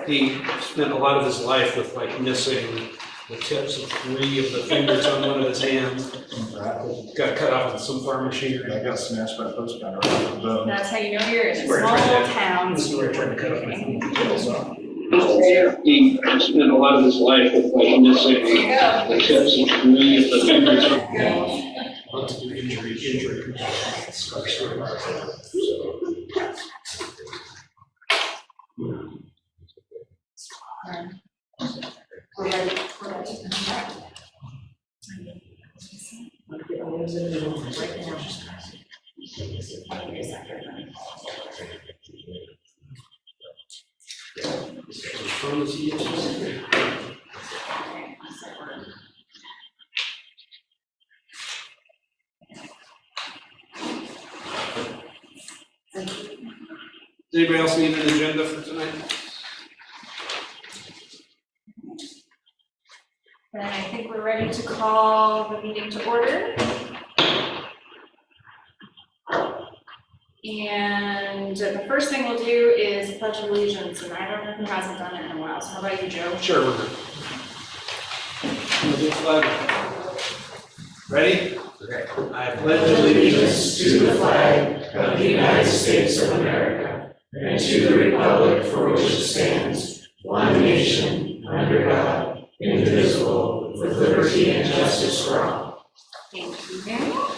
He spent a lot of his life with like missing the tips of 3 of the fingers on one of his hands. Got cut off with some farm machinery. I got smashed by a postman around the bone. That's how you know you're in a We're small trying to- town. This is where I tried to cut off my fingernails off. He spent a lot of his life with like missing the tips of 3 of the fingers. Lots of injury. Scar story. We're ready. Right now. Does anybody else need an agenda for tonight? Then I think we're ready to call the meeting to order. And the first thing we'll do is pledge allegiance, and I don't know who hasn't done it in a while, so how about you, Joe? Sure, we're good. Ready? Okay. I pledge allegiance to the flag of the United States of America and to the republic for which it stands, one nation, under God, indivisible, with liberty and justice for all. Thank you very much.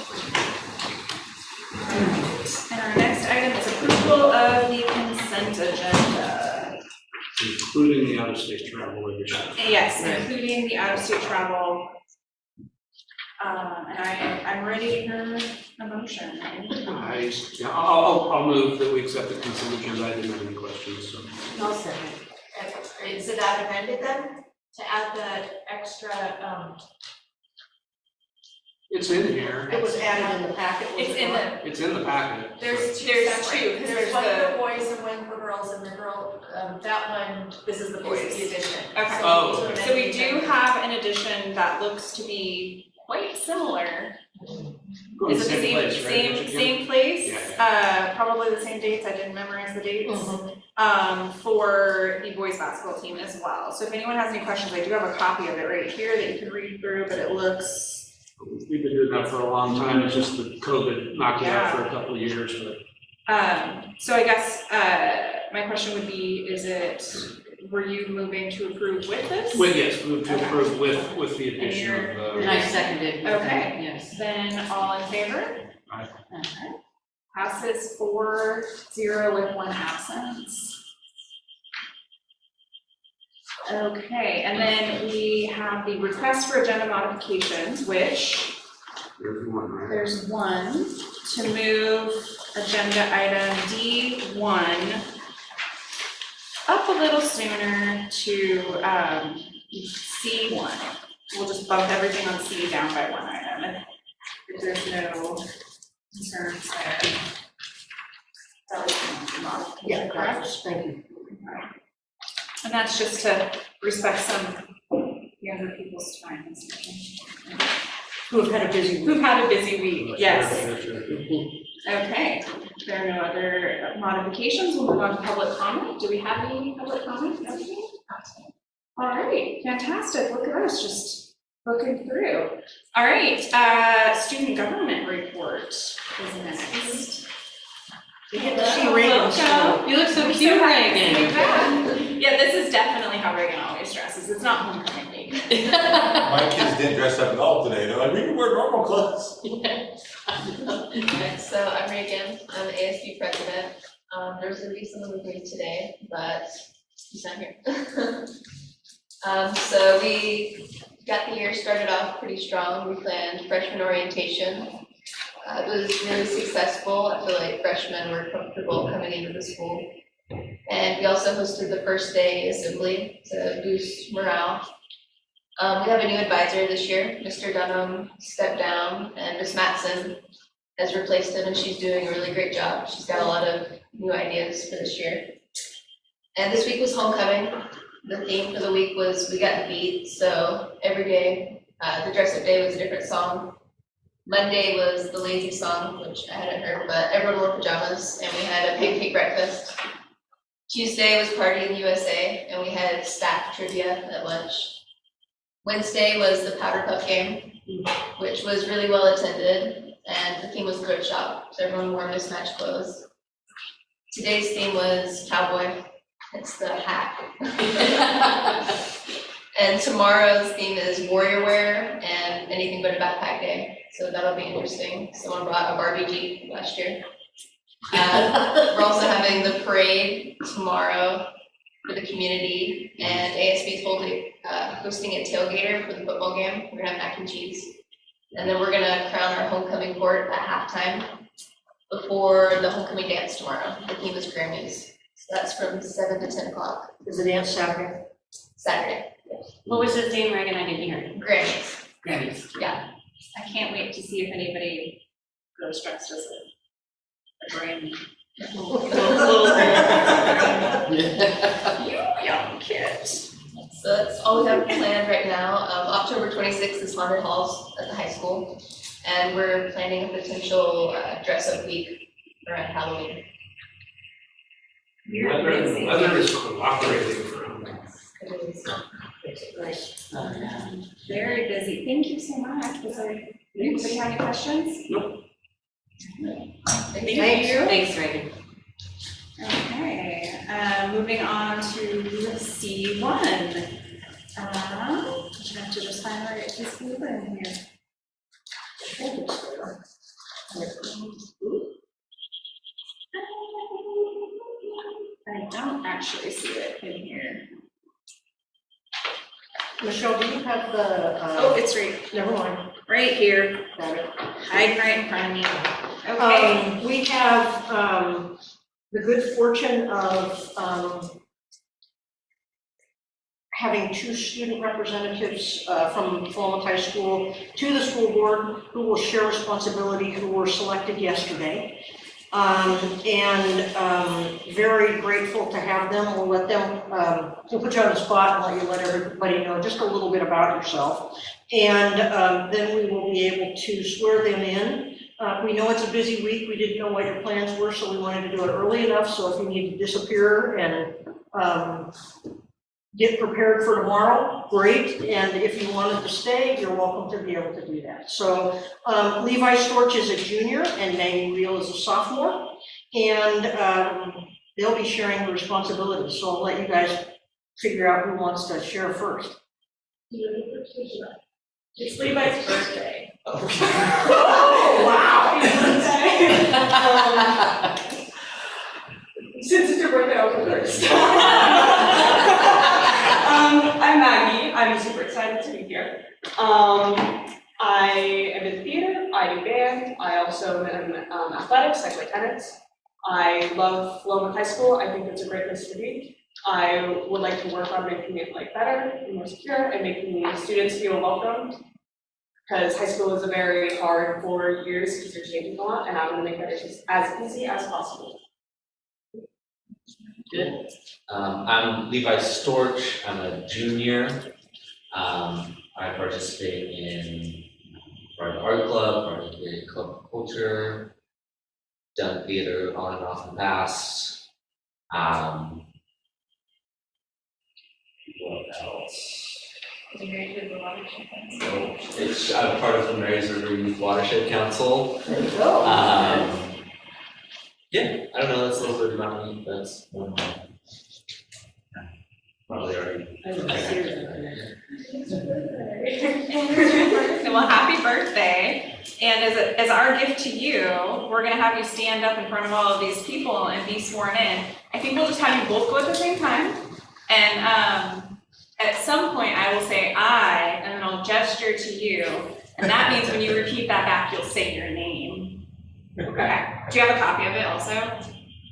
And our next item is approval of the consent agenda. including the out-of-state travel edition. Yes, including the out-of-state travel. And I'm ready to hear a motion. I'll move that we accept the consent agenda. I didn't have any questions, so. I'll second. Is it that amended then, to add the extra, It's in here. It was added in the packet. was it's it in not? the, It's in the packet. there's two, because there's one for boys and one for girls, and the girl, that one This is the is boys. the addition. Okay. Oh, So we need to So we amend the do agenda. have an addition that looks to be quite similar. Go in Is the it the same place, right? Richard? same place? Yeah, Probably the same dates, I didn't memorize the dates. Mhm. For the boys basketball team as well. So if anyone has any questions, I do have a copy of it right here that you can read through, but it looks, We've been doing that for a long time. It's just that COVID knocked it out for a couple of years, but. so I guess, my question would be, were you moving to approve with this? Yes, move to approve with the addition of, And I seconded. Okay. Yes. Then all in favor? Aye. Okay. Passes 4-0 with 1 absence. Okay, and then we have the request for agenda modifications, which there's one, right? there's one to move agenda item D1 up a little sooner to C1. We'll just bump everything on C down by 1 item, and if there's no concerns there. That was the modification, Yeah, correct? thank you. And that's just to respect some younger people's time. Who have had a busy week. Who've had a busy week, yes. Sure. Okay, if there are no other modifications, we'll move on to public comment. Do we have any public comment? No? All right, fantastic. Look at us, just looking through. All right, student government report is next. We get to see Reagan. Welcome. You look so I'm cute, so happy to Reagan. see you back. Yeah, this is definitely how Reagan always dresses. It's not homecoming week. My kids didn't dress up at all today. They're like, we can wear normal clothes. Okay, so I'm Reagan, I'm the ASB president. There's gonna be someone with me today, but he's not here. So we got the year started off pretty strong. We planned freshman orientation. It was really successful. I feel like freshmen were comfortable coming into the school. And we also hosted the first day assembly to boost morale. We have a new advisor this year. Mr. Dunham stepped down and Ms. Matson has replaced him, and she's doing a really great job. She's got a lot of new ideas for this year. And this week was homecoming. The theme for the week was We Got the Beat. So every day, the dress up day was a different song. Monday was the lazy song, which I hadn't heard, but everyone wore pajamas and we had a pancake breakfast. Tuesday was Party in the USA, and we had staff trivia at lunch. Wednesday was the Powder Puff game, which was really well attended, and the theme was thrift shop, so everyone wore mismatched clothes. Today's theme was cowboy, it's the hat. And tomorrow's theme is warrior wear and anything but a backpack day, so that'll be interesting. Someone brought a Barbie Jeep last year. We're also having the parade tomorrow for the community, and ASB is hosting a tailgater for the football game. We're gonna have mac and cheese. And then we're gonna crown our homecoming court at halftime before the homecoming dance tomorrow. The theme is Grammys. So that's from 7 to 10 o'clock. Is the dance Saturday? Saturday. What was the theme, Reagan? I didn't hear. Grammys. Grammys. Yeah. I can't wait to see if anybody goes dressed as a Grammy. You young kids. So that's all we have planned right now. October 26th is Haunted Halls at the high school, and we're planning a potential dress-up week around Halloween. Weather is cooperating for him. Very busy. Thank you so much. Anybody have any questions? Nope. Thank you. Thanks, Reagan. Okay, moving on to C1. I have to just find the right piece of paper in here. I don't actually see it in here. Michelle, do you have the, Oh, it's right, never mind. right here, Got it. hiding right in front of me. Okay. We have the good fortune of having 2 student representatives from Philomath High School to the school board who will share responsibility, who were selected yesterday. Very grateful to have them. We'll let them, we'll put you on the spot and let everybody know just a little bit about yourself. And then we will be able to swear them in. We know it's a busy week. We didn't know what your plans were, so we wanted to do it early enough. So if you need to disappear and get prepared for tomorrow, great. And if you wanted to stay, you're welcome to be able to do that. So Levi Storch is a junior and Maggie Reel is a sophomore. And they'll be sharing the responsibilities. So I'll let you guys figure out who wants to share first. It's Levi's birthday. Oh, wow. Since it's your birthday, I'll go first. I'm Maggie. I'm super excited to be here. I am in theater, I do band, I also am athletics, I play tennis. I love Philomath High School. I think it's a great place to be. I would like to work on making it better and more secure and making students feel welcomed. Because high school is a very hard 4 years because they're changing a lot, and I want to make that as easy as possible. Good. I'm Levi Storch. I'm a junior. I participate in part of art club, participated in club culture, done theater on and off in the past. What else? I'm part of the Marys River Youth Watershed Council. There you go. Yeah, I don't know, that's a little bit about me, that's one of my, probably already. Well, happy birthday. And as our gift to you, we're gonna have you stand up in front of all of these people and be sworn in. I think we'll just have you both go at the same time. And at some point I will say I, and then I'll gesture to you. And that means when you repeat that back, you'll say your name. Okay, do you have a copy of it also?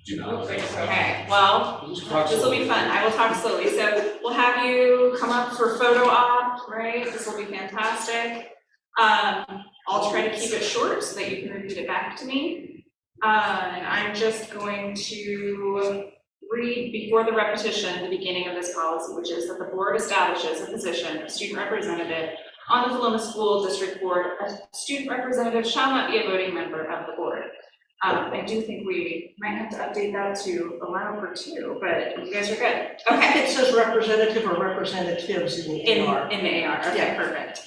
Do not. Okay, well, this will be fun. I will talk slowly. So we'll have you come up for photo op, right? This will be fantastic. I'll try to keep it short so that you can repeat it back to me. And I'm just going to read before the repetition the beginning of this policy, which is that the board establishes a position of student representative on the Philomath School District Board. A student representative shall not be a voting member of the board. I do think we might have to update that to allow for 2, but you guys are good. I Okay. think it says representative or representatives in the AR. In the AR, okay, Yeah. perfect.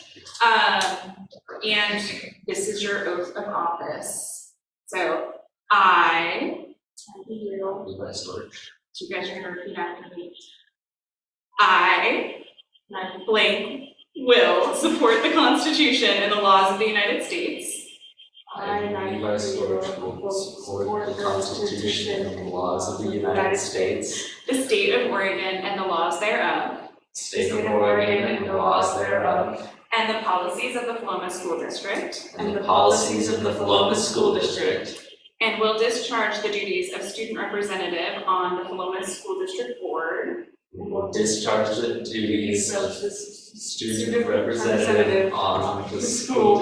And this is your oath of office. So I, Levi Storch. so you guys are gonna repeat after me. I, blank, will support the Constitution and the laws of the United States. Levi Storch will support the Constitution and the laws of the United States, The state of Oregon and the laws thereof, state of Oregon and the laws thereof, and the policies of the Paloma School District, and the policies of the Paloma School District, and will discharge the duties of student representative on the Paloma School District Board and will discharge the duties of student representative on the Paloma School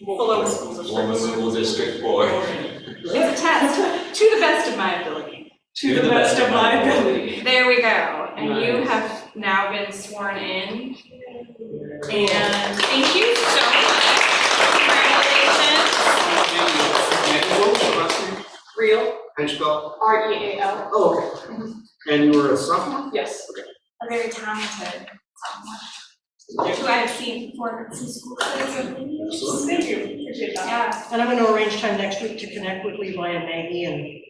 Paloma District. School District Board. It's a test, to the best of my ability. To the best of my ability. There we go, and you have now been sworn in. And thank you so much. Congratulations. Real, How you spell? R-E-A-L. Oh, okay. And you were a sophomore? Yes. A very talented someone who I have seen before at some school. Thank you, appreciate that. Yeah. And I'm going to arrange time next week to connect with Levi and Maggie and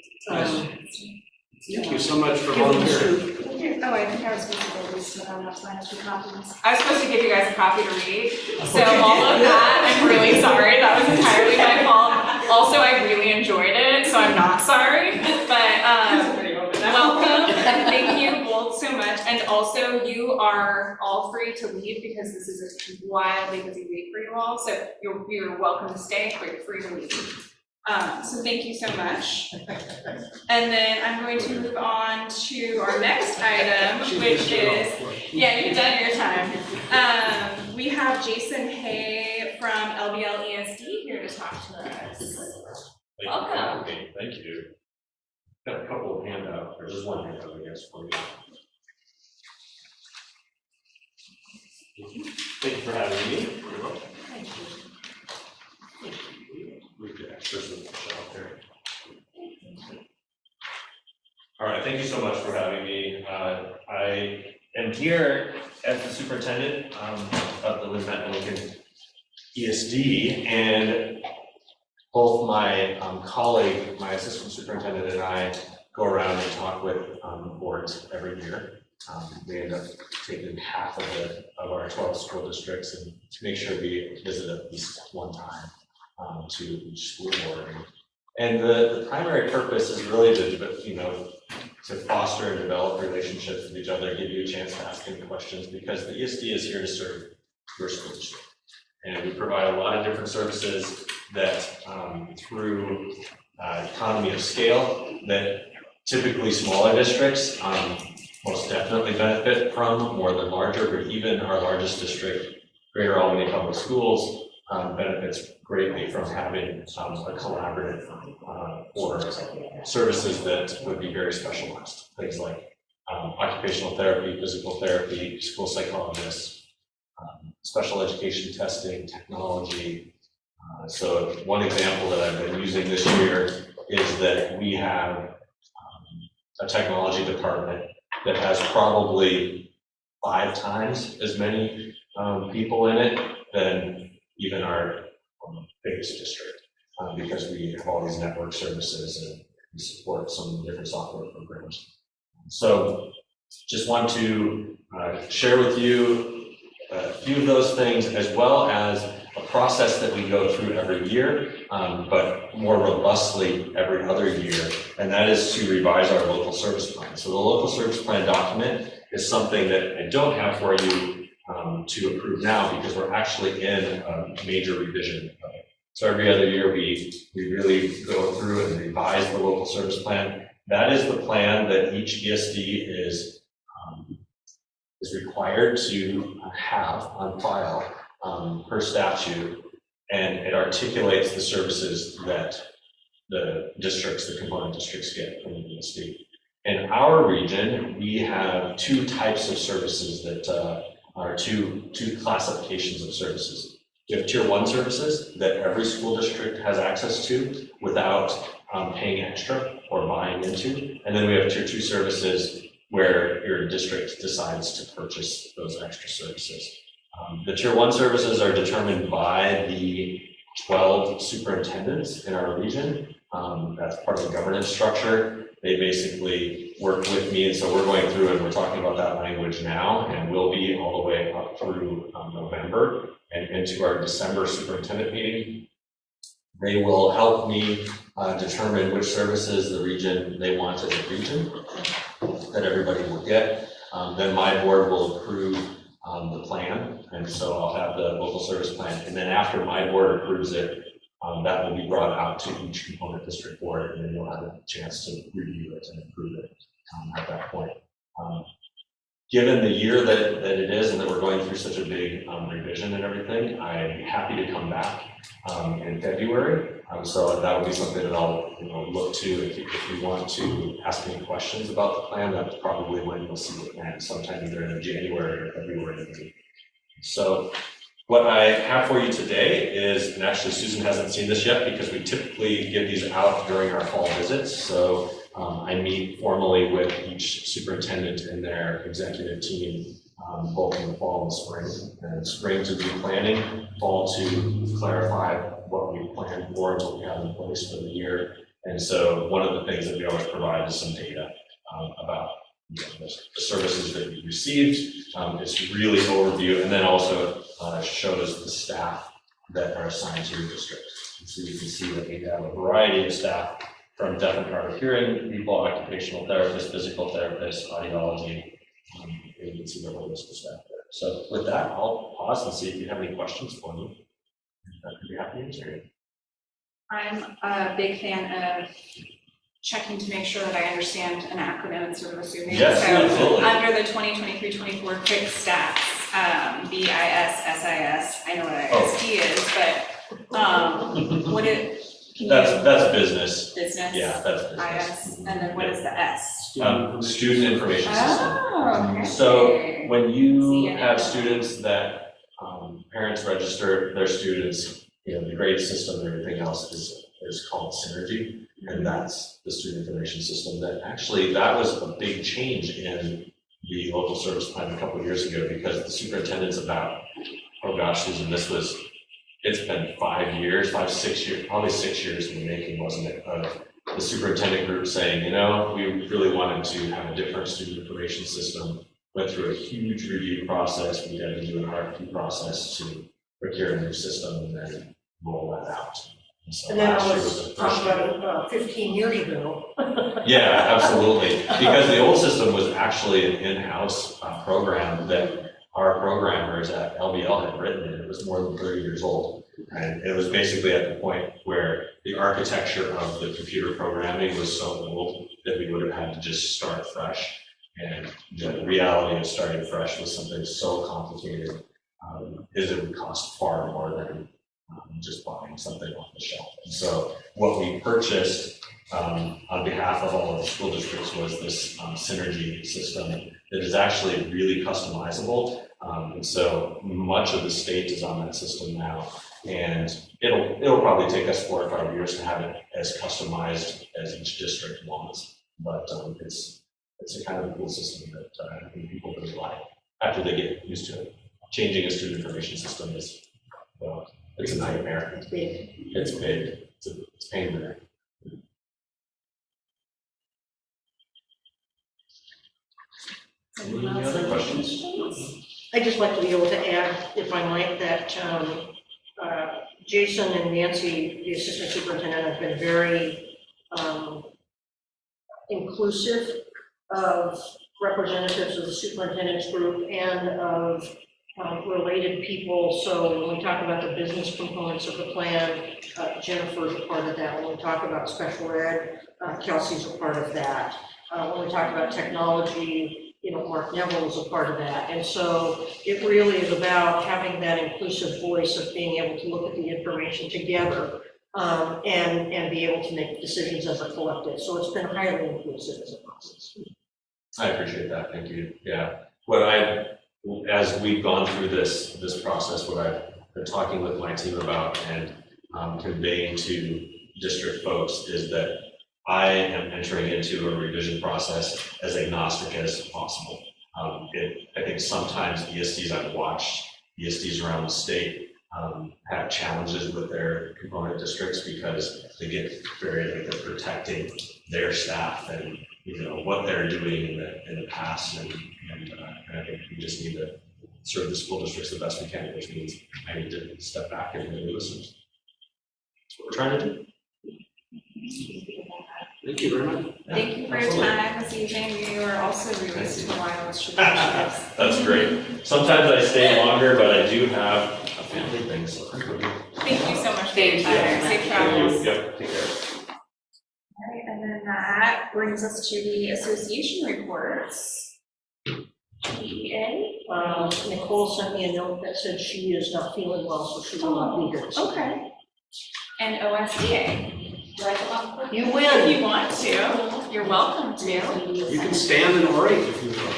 Thank you so much for give them volunteering. soup. Oh, I think I was supposed to go read some, that's why I have 2 copies. I was supposed to give you guys a copy to read, so all of that, I'm really sorry, that was entirely my fault. Also, I really enjoyed it, so I'm not sorry, but, welcome, and thank you both so much, and also you are all free to leave because this is a wildly busy week for you all, so you're welcome to stay, but you're free to leave. So thank you so much. And then I'm going to move on to our next item, which is, yeah, you've done your time. We have Jason Hay from LBL ESD here to talk to us. Welcome. Thank you. Got a couple of handouts, or just one handout, I guess, for you. Thank you for having me. Thank you. Move the extras with the shelf here. All right, thank you so much for having me. I am here as the superintendent of the Lynn Matt Lincoln ESD, and both my colleague, my assistant superintendent, and I go around and talk with boards every year. We end up taking half of our 12 school districts and to make sure we visit at least one time to each school board. And the primary purpose is really to foster and develop relationships with each other, give you a chance to ask any questions, because the ESD is here to serve your school district. And we provide a lot of different services that through economy of scale that typically smaller districts most definitely benefit from more than larger, but even our largest district, Greater Albany Public Schools, benefits greatly from having a collaborative or services that would be very specialized. Things like occupational therapy, physical therapy, school psychologists, special education testing, technology. So one example that I've been using this year is that we have a technology department that has probably 5 times as many people in it than even our biggest district, because we have all these network services and we support some different software programs. So just want to share with you a few of those things, as well as a process that we go through every year, but more robustly every other year, and that is to revise our local service plan. So the local service plan document is something that I don't have for you to approve now, because we're actually in a major revision of it. So every other year we really go through and revise the local service plan. That is the plan that each ESD is required to have on file per statute, and it articulates the services that the component districts get from the ESD. In our region, we have 2 types of services that are two classifications of services. We have tier 1 services that every school district has access to without paying extra or buying into. And then we have tier 2 services where your district decides to purchase those extra services. The tier 1 services are determined by the 12 superintendents in our region. That's part of the governance structure. They basically work with me, and so we're going through and we're talking about that language now, and we'll be all the way up through November and into our December superintendent meeting. They will help me determine which services the region they want as a region that everybody will get. Then my board will approve the plan, and so I'll have the local service plan. And then after my board approves it, that will be brought out to each component district board, and then you'll have a chance to review it and approve it at that point. Given the year that it is and that we're going through such a big revision and everything, I'm happy to come back in February. So that would be something that I'll look to if you want to ask me questions about the plan. That's probably when you'll see the plan, sometime either in January or February meeting. So what I have for you today is, and actually Susan hasn't seen this yet because we typically give these out during our fall visits. So I meet formally with each superintendent and their executive team, both in the fall and spring. And spring to do planning, fall to clarify what we plan for and what we have in place for the year. And so one of the things that we always provide is some data about the services that we received. It's really overview, and then also shows the staff that are assigned to your district. And so you can see that we have a variety of staff, from deaf and hard of hearing people, occupational therapists, physical therapists, audiology. You can see the whole list of staff there. So with that, I'll pause and see if you have any questions for me. I'd be happy to answer you. I'm a big fan of checking to make sure that I understand an acronym and sort of assuming. Yes, so absolutely. Under the 2023-24 quick stats, BIS, SIS, I know what ISD is, but what it, That's business. business? Yeah, that's business. IS, and then what is the S? Student information system. Oh, okay. So when you See, have students that parents register their students, the grade system and everything else is called Synergy, and that's the student information system. That was a big change in the local service plan a couple of years ago, because the superintendent's about, oh gosh, Susan, it's been 5, 6 years, probably 6 years in the making, wasn't it, of the superintendent group saying, we really wanted to have a different student information system. Went through a huge review process. We had to do an RFP process to procure a new system and then roll that out. So And then last I year was the first talking year. about 15 years ago. Yeah, absolutely. Because the old system was actually an in-house program that our programmers at LBL had written, and it was more than 30 years old. And it was basically at the point where the architecture of the computer programming was so old that we would have had to just start fresh. And the reality of starting fresh was something so complicated, is it would cost far more than just buying something off the shelf. And so what we purchased on behalf of all of the school districts was this Synergy system that is actually really customizable. And so much of the state is on that system now. And it'll probably take us 4 or 5 years to have it as customized as each district wants. But it's a kind of a cool system that I think people really like after they get used to it. Changing a student information system is, it's a nightmare. It's big. It's big. It's a pain in the neck. Any other questions? I'd just like to be able to add, if I might, that Jason and Nancy, the assistant superintendent, have been very inclusive of representatives of the superintendent's group and of related people. So when we talk about the business components of the plan, Jennifer's a part of that. When we talk about special ed, Kelsey's a part of that. When we talk about technology, Mark Neville is a part of that. And so it really is about having that inclusive voice of being able to look at the information together and be able to make decisions as a collective. So it's been highly inclusive as a process. I appreciate that. Thank you. Yeah. As we've gone through this process, what I've been talking with my team about and conveying to district folks is that I am entering into a revision process as agnostic as possible. I think sometimes ESDs, I've watched ESDs around the state have challenges with their component districts because they get very, like, they're protecting their staff and, you know, what they're doing in the past, and I think we just need to serve the school districts the best we can, which means I need to step back and really listen. That's what we're trying to do. Thank you very much. Thank you for your time this evening. You are also released to wireless. That's great. Sometimes I stay longer, but I do have a family thing, so. Thank you so much for your Thank you time. very much. Safe travels. Yep, take care. All right, and then that brings us to the association reports. EA? Nicole sent me a note that said she is not feeling well, so she will not be here this evening. Okay. And OSDA? Do I come up with? You If win. you want to, you're welcome to. You can stand and orate if you want.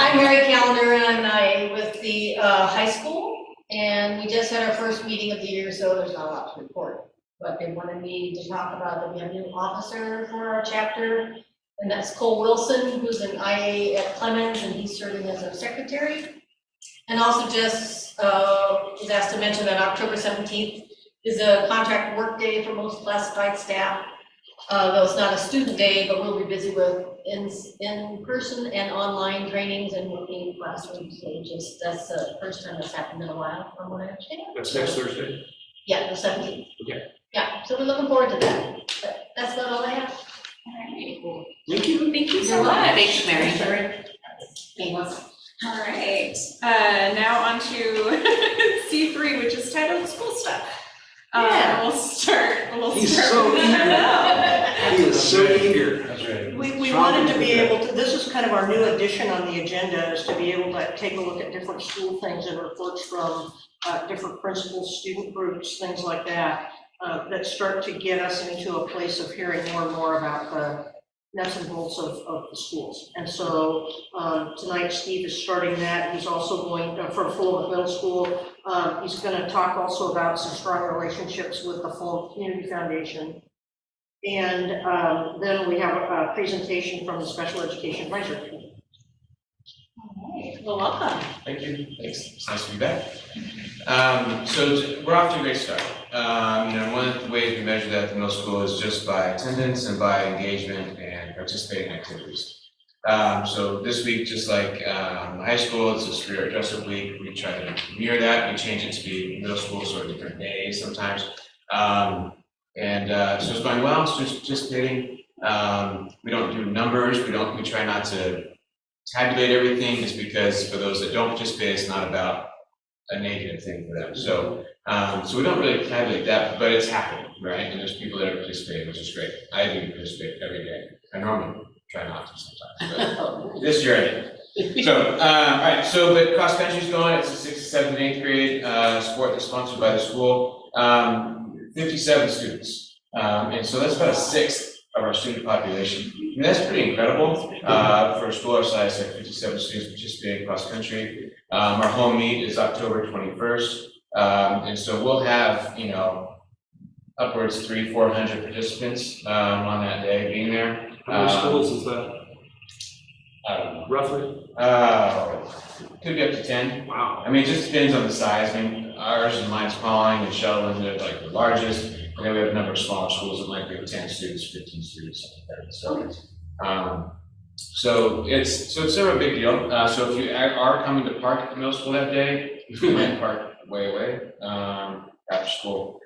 I'm Mary Callender, and I'm with the high school, and we just had our first meeting of the year, so there's not a lot to report. But they wanted me to talk about that we have a new officer for our chapter, and that's Cole Wilson, who's an IA at Clemens, and he's serving as our secretary. And also just was asked to mention that October 17th is a contract work day for most classified staff. Though it's not a student day, but we'll be busy with in-person and online trainings and working in classrooms. So just, that's the first time that's happened in a while, from what I understand. That's next Thursday? Yeah, the 17th. Okay. Yeah, so we're looking forward to that. But that's about all I have. All right. Thank you. Thank you so You're welcome. much. Thanks, Mary. Thanks. All right, now on to C3, which is titled School Stuff. Yeah. We'll start. He's so eager. He is so eager. That's right. We wanted to be able to, this is kind of our new addition on the agenda, is to be able to take a look at different school things and reports from different principals, student groups, things like that, that start to get us into a place of hearing more and more about the nuts and bolts of the schools. And so tonight Steve is starting that. He's also going for Fulham Middle School. He's going to talk also about some strong relationships with the Fulham Community Foundation. And then we have a presentation from the Special Education Advisory Committee. All right, well, welcome. Thank you. Thanks. It's nice to be back. So we're off to a great start. One of the ways we measure that at the middle school is just by attendance and by engagement and participating activities. So this week, just like high school, it's a Spirit Dress-Up Week. We try to mirror that. We change it to be middle school, sort of different days sometimes. So it's going well. Students participating. We don't do numbers. We try not to tabulate everything, just because for those that don't participate, it's not about a negative thing for them. So we don't really tabulate that, but it's happening, right? And there's people that are participating, which is great. I do participate every day. I normally try not to sometimes, but this year I did. So, all right, but cross country's going. It's a 6th, 7th, and 8th grade sport that's sponsored by the school. 57 students. And so that's about a 1/6 of our student population. I mean, that's pretty incredible for a school our size, like 57 students participating cross country. Our home meet is October 21st. And so we'll have, upwards 300-400 participants on that day being there. How many schools is that? I don't know. Roughly? Could be up to 10. Wow. I mean, it just depends on the size. I mean, ours and Lions Calling and Shetland are like the largest. And then we have a number of smaller schools that might be 10 students, 15 students, something like that. So it's sort of a big deal. So if you are coming to park at the middle school that day, you might park way away after school.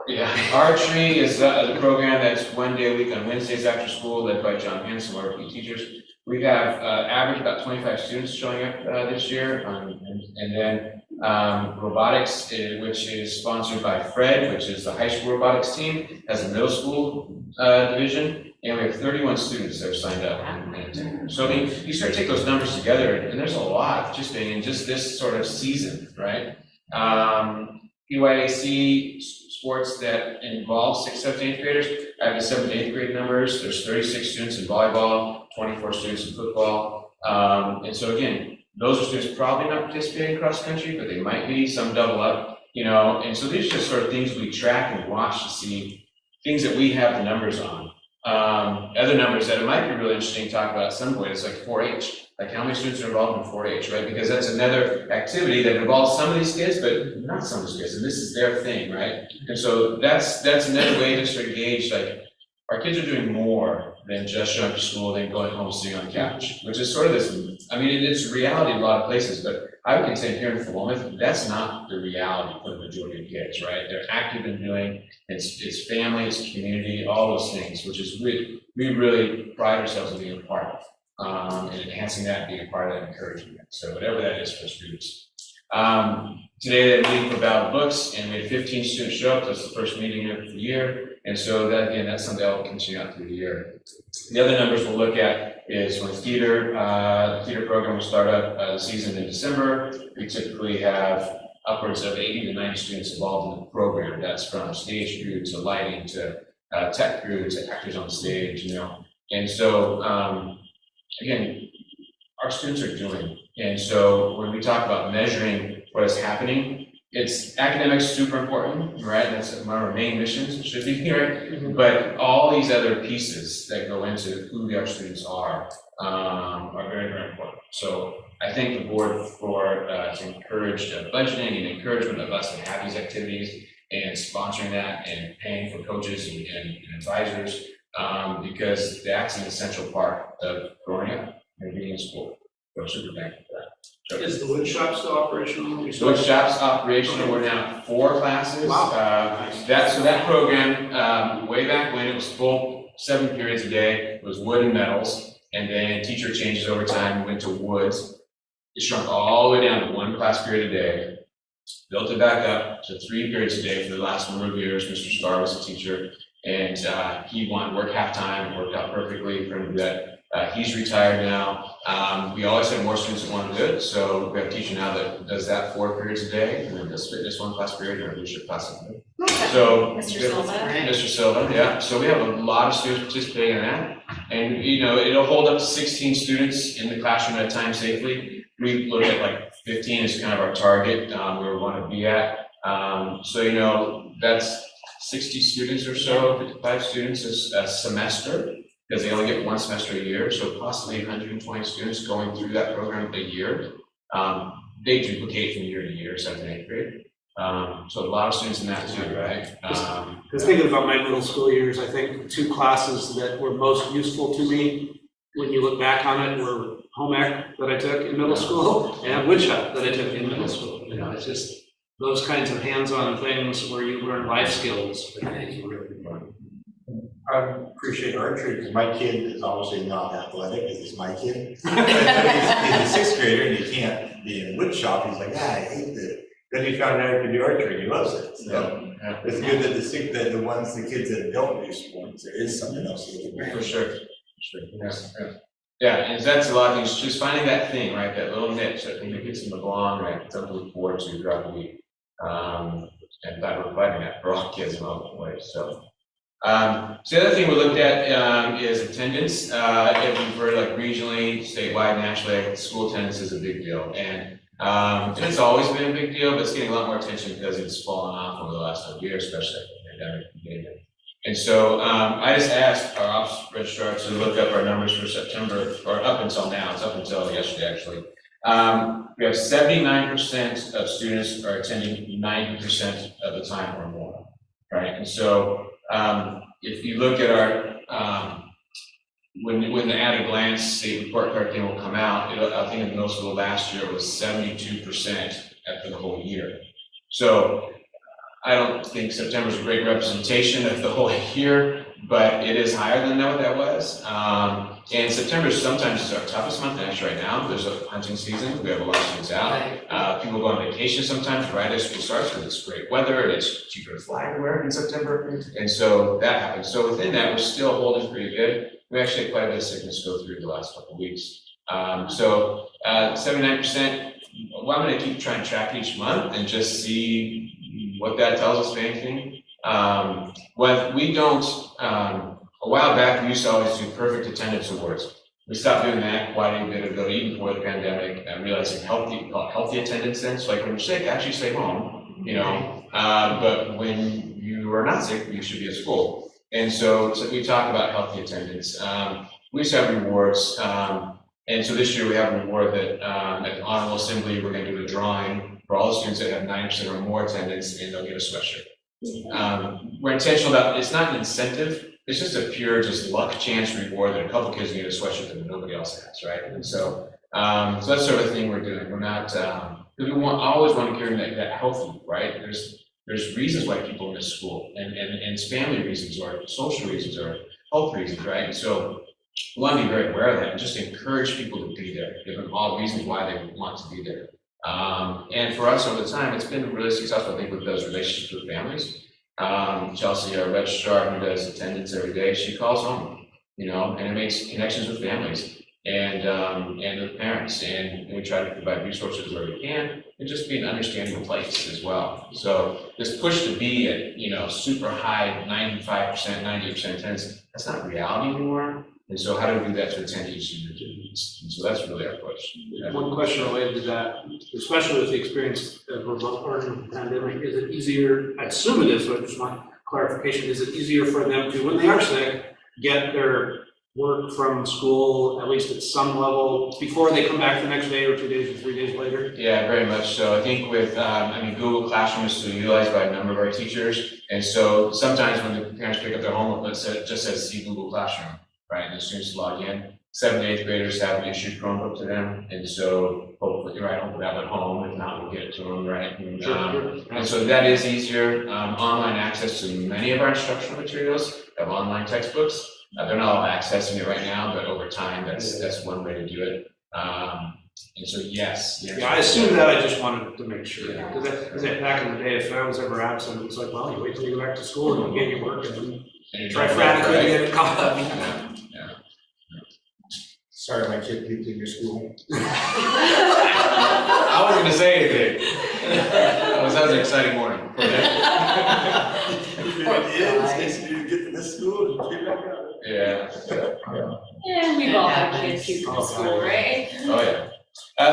Yeah, archery is a program that's one day a week on Wednesdays after school, led by John Hanson, one of our teachers. We have average about 25 students showing up this year, and then robotics, which is sponsored by Fred, which is the high school robotics team, has a middle school division, and we have 31 students that are signed up and attending. So I mean, you start to take those numbers together, and there's a lot participating in just this sort of season, right? PYAC sports that involve 6th, 7th, 8th graders. I have the 7th, 8th grade numbers. There's 36 students in volleyball, 24 students in football. And so again, those are students probably not participating cross-country, but they might be, some double up, you know, and so these are just sort of things we track and watch to see things that we have the numbers on. Other numbers that it might be really interesting to talk about at some point is like 4-H, like how many students are involved in 4-H, right? Because that's another activity that involves some of these kids, but not some of these kids, and this is their thing, right? And so that's another way to sort of gauge, like, our kids are doing more than just showing up to school, then going home sitting on the couch, which is sort of this, I mean, it's reality in a lot of places, but I would say here in Philomath, that's not the reality for the majority of kids, right? They're active in doing, it's family, it's community, all those things, which is we really pride ourselves in being a part of, and enhancing that, being a part of that, encouraging it. So whatever that is for students. Today they meet for Battle Books, and we had 15 students show up. That's the first meeting of the year. And so that, again, that's something that will continue out through the year. The other numbers we'll look at is when theater program will start up the season in December. We typically have upwards of 80 to 90 students involved in the program. That's from stage crew to lighting to tech crew to actors on stage, you know. And so, again, our students are doing. And so when we talk about measuring what is happening, it's academics super important, right? That's one of our main missions, it should be here. But all these other pieces that go into who our students are very, very important. So I thank the board for encouraged budgeting and encouragement of us to have these activities and sponsoring that and paying for coaches and advisors, because that's an essential part of growing up and being in school. So super thankful for that. So, Is the wood shop still operational? the wood shop's operational. We're now at 4 classes. Wow. That program, way back when, it was full 7 periods a day. It was wood and metals, and then teacher changes over time, went to woods. It shrunk all the way down to 1 class period a day. Built it back up to 3 periods a day for the last number of years. Mr. Starr was a teacher, and he wanted to work half-time. It worked out perfectly for him to do that. He's retired now. We always have more students that want to do it, so we have a teacher now that does that 4 periods a day, and then does fitness 1 class period, and our leadership class. So Mr. Silva. Mr. Silva, yeah. So we have a lot of students participating in that, and you know it'll hold up to 16 students in the classroom at a time safely. We look at like 15 is kind of our target where we want to be at. So you know that's 60 students or so, 55 students a semester, because they only get 1 semester a year, so possibly 120 students going through that program a year. They duplicate from year to year, 7th and 8th grade. So a lot of students in that too, right? Because thinking about my middle school years, I think the 2 classes that were most useful to me, when you look back on it, were home ec that I took in middle school and woodshop that I took in middle school. You know, it's just those kinds of hands-on things where you learn life skills, I think is really important. I appreciate archery because my kid is obviously not athletic, because he's my kid. He's a 6th grader and he can't be in wood shop. He's like, I hate it. Then he found out he could do archery. He loves it. So it's good that the kids that don't do sports, there is something else they can do. For sure. Yeah, and that's a lot of things. Just finding that thing, right? That little niche, that thing that gets them along, right? Something to look forward to throughout the week. And that we're providing that for all kids in all the ways. So the other thing we looked at is attendance. If we've heard like regionally, statewide, nationally, school attendance is a big deal. And it's always been a big deal, but it's getting a lot more attention because it's fallen off over the last couple of years, especially after the pandemic. And so I just asked our ops registrar to look up our numbers for September, or up until now, it's up until yesterday actually. We have 79% of students are attending 90% of the time or more, right? And so if you look at our, when the at a glance state report card thing will come out, I think in middle school last year it was 72% for the whole year. So I don't think September is a great representation of the whole year, but it is higher than what that was. And September sometimes is our toughest month. Actually, right now there's a hunting season. We have a lot of students out. People go on vacation sometimes right as school starts because it's great weather and it's cheaper to fly everywhere in September. And so that happens. So within that, we're still holding pretty good. We actually had quite a bit of sickness go through the last couple of weeks. 79%. Well, I'm going to keep trying to track each month and just see what that tells us, if anything. When we don't, a while back, we used to always do perfect attendance awards. We stopped doing that quite a bit ago, even before the pandemic, realizing healthy attendance then, so like when you're sick, actually stay home, you know? But when you are not sick, you should be at school. And so we talk about healthy attendance. We used to have rewards, and so this year we have a reward that at the Honorable Assembly, we're gonna do a drawing for all the students that have 90% or more attendance, and they'll get a sweatshirt. We're intentional about, it's not an incentive, it's just a pure, just luck chance reward that a couple kids get a sweatshirt that nobody else has, right? And so, so that's sort of the thing we're doing. We're not, because we always want to carry that healthy, right? There's reasons why people miss school, and it's family reasons or social reasons or health reasons, right? And so we want to be very aware of that and just encourage people to be there, give them all reasons why they want to be there. And for us over the time, it's been really successful, I think, with those relationships with families. Chelsea, our registrar who does attendance every day, she calls home, you know, and it makes connections with families and with parents, and we try to provide resources where we can, and just be an understanding place as well. So this push to be at, you know, super high 95%, 90% attendance, that's not reality anymore. And so how do we do that to attendees and students? And so that's really our push. One question related to that, especially with the experience of remote learning with the pandemic, is it easier, I assume it is, but just my clarification, is it easier for them to, when they are sick, get their work from school, at least at some level, before they come back the next day or 2 days or 3 days later? Yeah, very much so. I think with, Google Classroom is still utilized by a number of our teachers. And so sometimes when the parents pick up their homework, it just says see Google Classroom, right? And the students log in. 7th and 8th graders have an issued Chromebook to them. And so hopefully, right, hopefully they have it at home. If not, we'll get it to them, right? And so that is easier. Online access to many of our instructional materials have online textbooks. They're not all accessing it right now, but over time, that's one way to do it. And so, yes. Yeah, I assume that. I just wanted to make sure. Because back in the day, if I was ever absent, it's like, well, you wait till you go back to school and you get your work and then try frantically to get it caught up. Yeah. Sorry, my kid peeped in your school. I wasn't gonna say anything. That was an exciting morning. It's you get to this school and get back out. Yeah. Yeah, we've all had kids who go to school, right? Oh, yeah.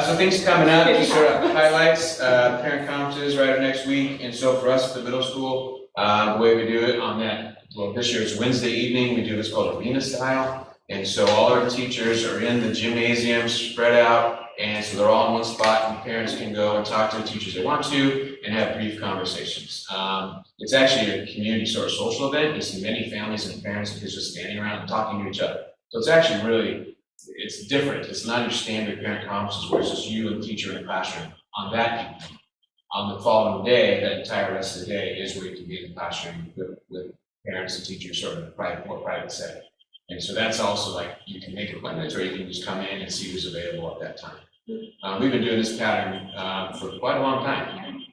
So things coming up, just sort of highlights, parent conferences right next week. And so for us at the middle school, the way we do it on that, well, this year it's Wednesday evening, we do what's called arena style. And so all our teachers are in the gymnasium, spread out, and so they're all in one spot, and parents can go and talk to the teachers they want to and have brief conversations. It's actually a community sort of social event. You see many families and parents and kids just standing around and talking to each other. So it's actually really, it's different. It's not your standard parent conferences where it's just you and the teacher in the classroom. On that evening, on the following day, that entire rest of the day is where you can be in the classroom with parents and teachers sort of in a more private setting. And so that's also like, you can make appointments or you can just come in and see who's available at that time. We've been doing this pattern for quite a long time.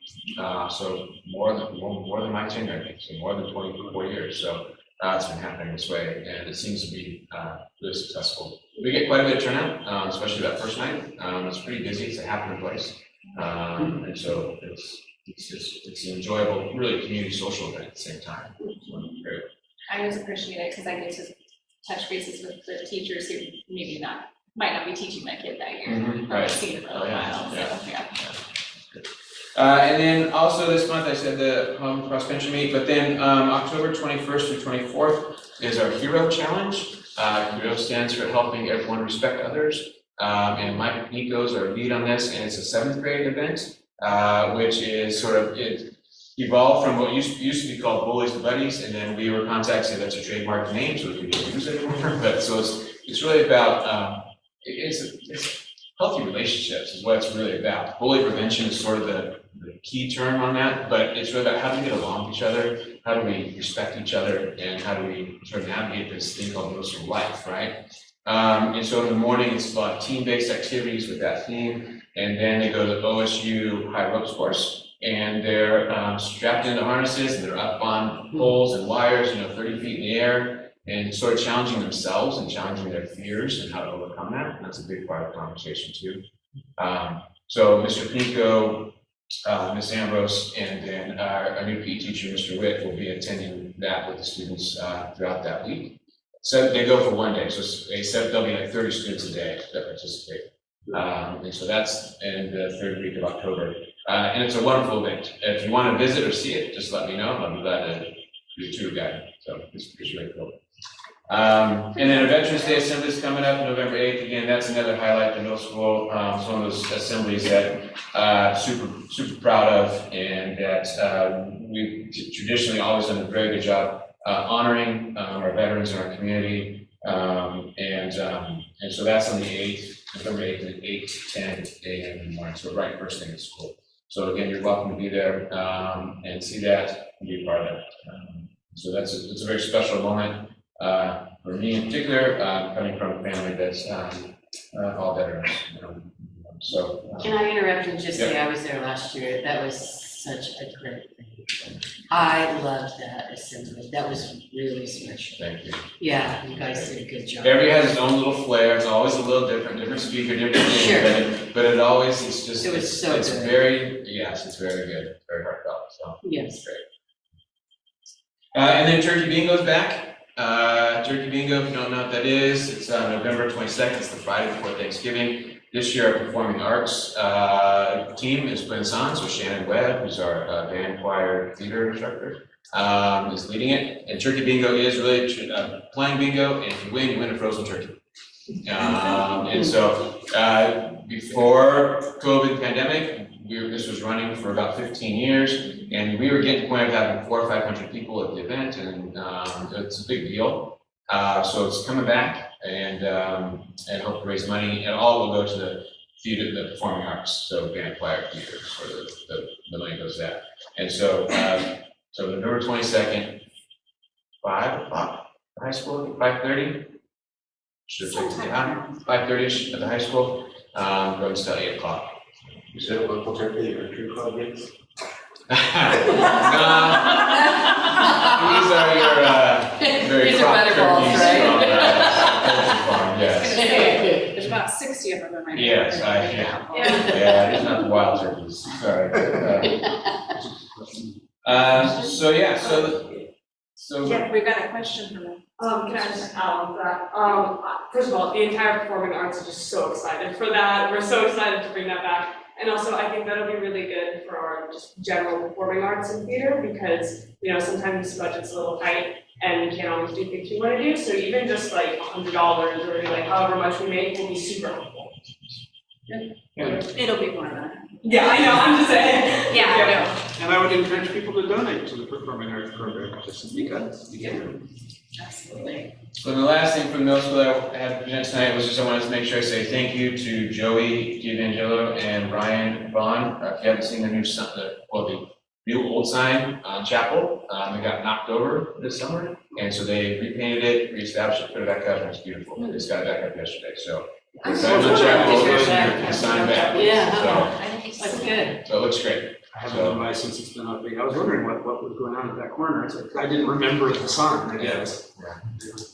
So more than my tenure, I think, so more than 24 years. So it's been happening this way, and it seems to be really successful. We get quite a bit of turnout, especially that first night. It's pretty busy, it's a happening place. And so it's an enjoyable, really community social event at the same time. So, great. I always appreciate it because I get to touch bases with the teachers who might not be teaching my kid that year. Right. Seen it for a while, so, yeah. And then also this month, I said the home cross country meet, but then October 21st through 24th is our Hero Challenge. Hero stands for helping everyone respect others. And Mike Nico is our lead on this, and it's a 7th grade event, which is sort of, it evolved from what used to be called Bullies and Buddies, and then we were contacted, that's a trademark name, so we can't use it anymore. But so it's really about, it's healthy relationships is what it's really about. Bully prevention is sort of the key term on that, but it's really about how do we get along with each other, how do we respect each other, and how do we sort of navigate this thing called middle school life, right? And so in the morning, it's a lot of team-based activities with that theme, and then they go to the OSU high ropes course, and they're strapped into harnesses, and they're up on poles and wires, 30 feet in the air, and sort of challenging themselves and challenging their fears and how to overcome that. And that's a big part of the conversation too. So Mr. Pico, Ms. Ambrose, and then our new PE teacher, Mr. Witt, will be attending that with the students throughout that week. So they go for one day, so there'll be like 30 students a day that participate. And so that's in the third week of October. And it's a wonderful event. If you want to visit or see it, just let me know. I'll be glad to do a tour guide. So it's really cool. And then a Veterans Day Assembly is coming up November 8th. Again, that's another highlight in middle school. It's one of those assemblies that super proud of, and that we've traditionally always done a very good job honoring our veterans in our community. And so that's on the 8th, November 8th, at 8 to 10 a.m. in the morning. So right first thing at school. So again, you're welcome to be there and see that and be a part of that. So it's a very special moment. For me in particular, coming from a family that's all veterans. So. Can I interrupt and just say Yep. I was there last year? That was such a great thing. I loved that assembly. That was really special. Thank you. Yeah, you guys did a good job. Every has its own little flair. It's always a little different speaker, different thing. Sure. But it always, it's just, It was so it's good. it's very good, very heartfelt. So Yes. it's great. And then Turkey Bingo's back. Turkey Bingo, if you don't know what that is, it's November 22nd. It's the Friday before Thanksgiving. This year, our performing arts team is putting us on. So Shannon Webb, who's our band, choir, theater instructor, is leading it. And Turkey Bingo is really playing bingo, and if you win a frozen turkey. And so before COVID pandemic, this was running for about 15 years, and we were getting to the point of having 400 or 500 people at the event, and it's a big deal. So it's coming back, and hope to raise money, and all will go to the theater, the performing arts, so band, choir, theater, sort of the money goes to that. And so, so November 22nd, 5 o'clock, high school, 5:30. Should have taken time, 5:30ish at the high school, going to 8 o'clock. You said a local turkey or true club gigs? These are your very These are crop butterballs, turkeys right? from Poultry Farm, yes. There's about 60 of them in my. Yes, yeah, it's not the wild turkeys, sorry. So Yeah, We've got a question from them. Can I just add on to that? First of all, the entire performing arts are just so excited for that. We're so excited to bring that back. And also, I think that'll be really good for our just general performing arts and theater, because, sometimes the budget's a little tight and we can't always do things we want to do. So even just like $100 or like however much we make will be super helpful. It'll be more than that. Yeah, I know, I'm just saying. Yeah, I know. And I would encourage people to donate to the performing arts program, just because you can. Absolutely. So the last thing from middle school I had to present tonight was just I wanted to make sure I say thank you to Joey DiVangelo and Brian Vaughn. If you haven't seen the the new old sign on Chapel, it got knocked over this summer, and so they repainted it, reestablished it, put it back up, and it's beautiful. They just got it back up yesterday, so. I'm It's on Chapel, the sign back. Yeah, that's good. So it looks great. I haven't been by since it's been up. I was wondering what was going on at that corner. It's like, I didn't remember the sign, I guess.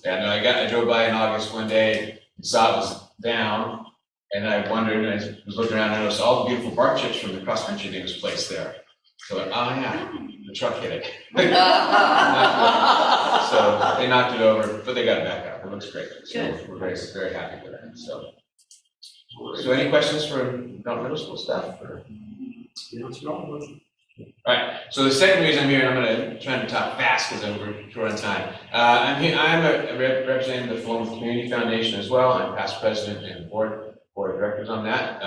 Yeah, no, I drove by in August one day, and saw it was down, and I wondered, and I was looking around, and I noticed all the beautiful bark chips from the cross-country thing was placed there. So, the truck hit it. So they knocked it over, but they got it back up. It looks great. So we're very, very happy for that, so. So any questions for middle school stuff, or? All right, so the second reason I'm here, and I'm gonna try to talk fast because we're short on time. I'm representing the Philomath Community Foundation as well. I'm past president and board of directors on that.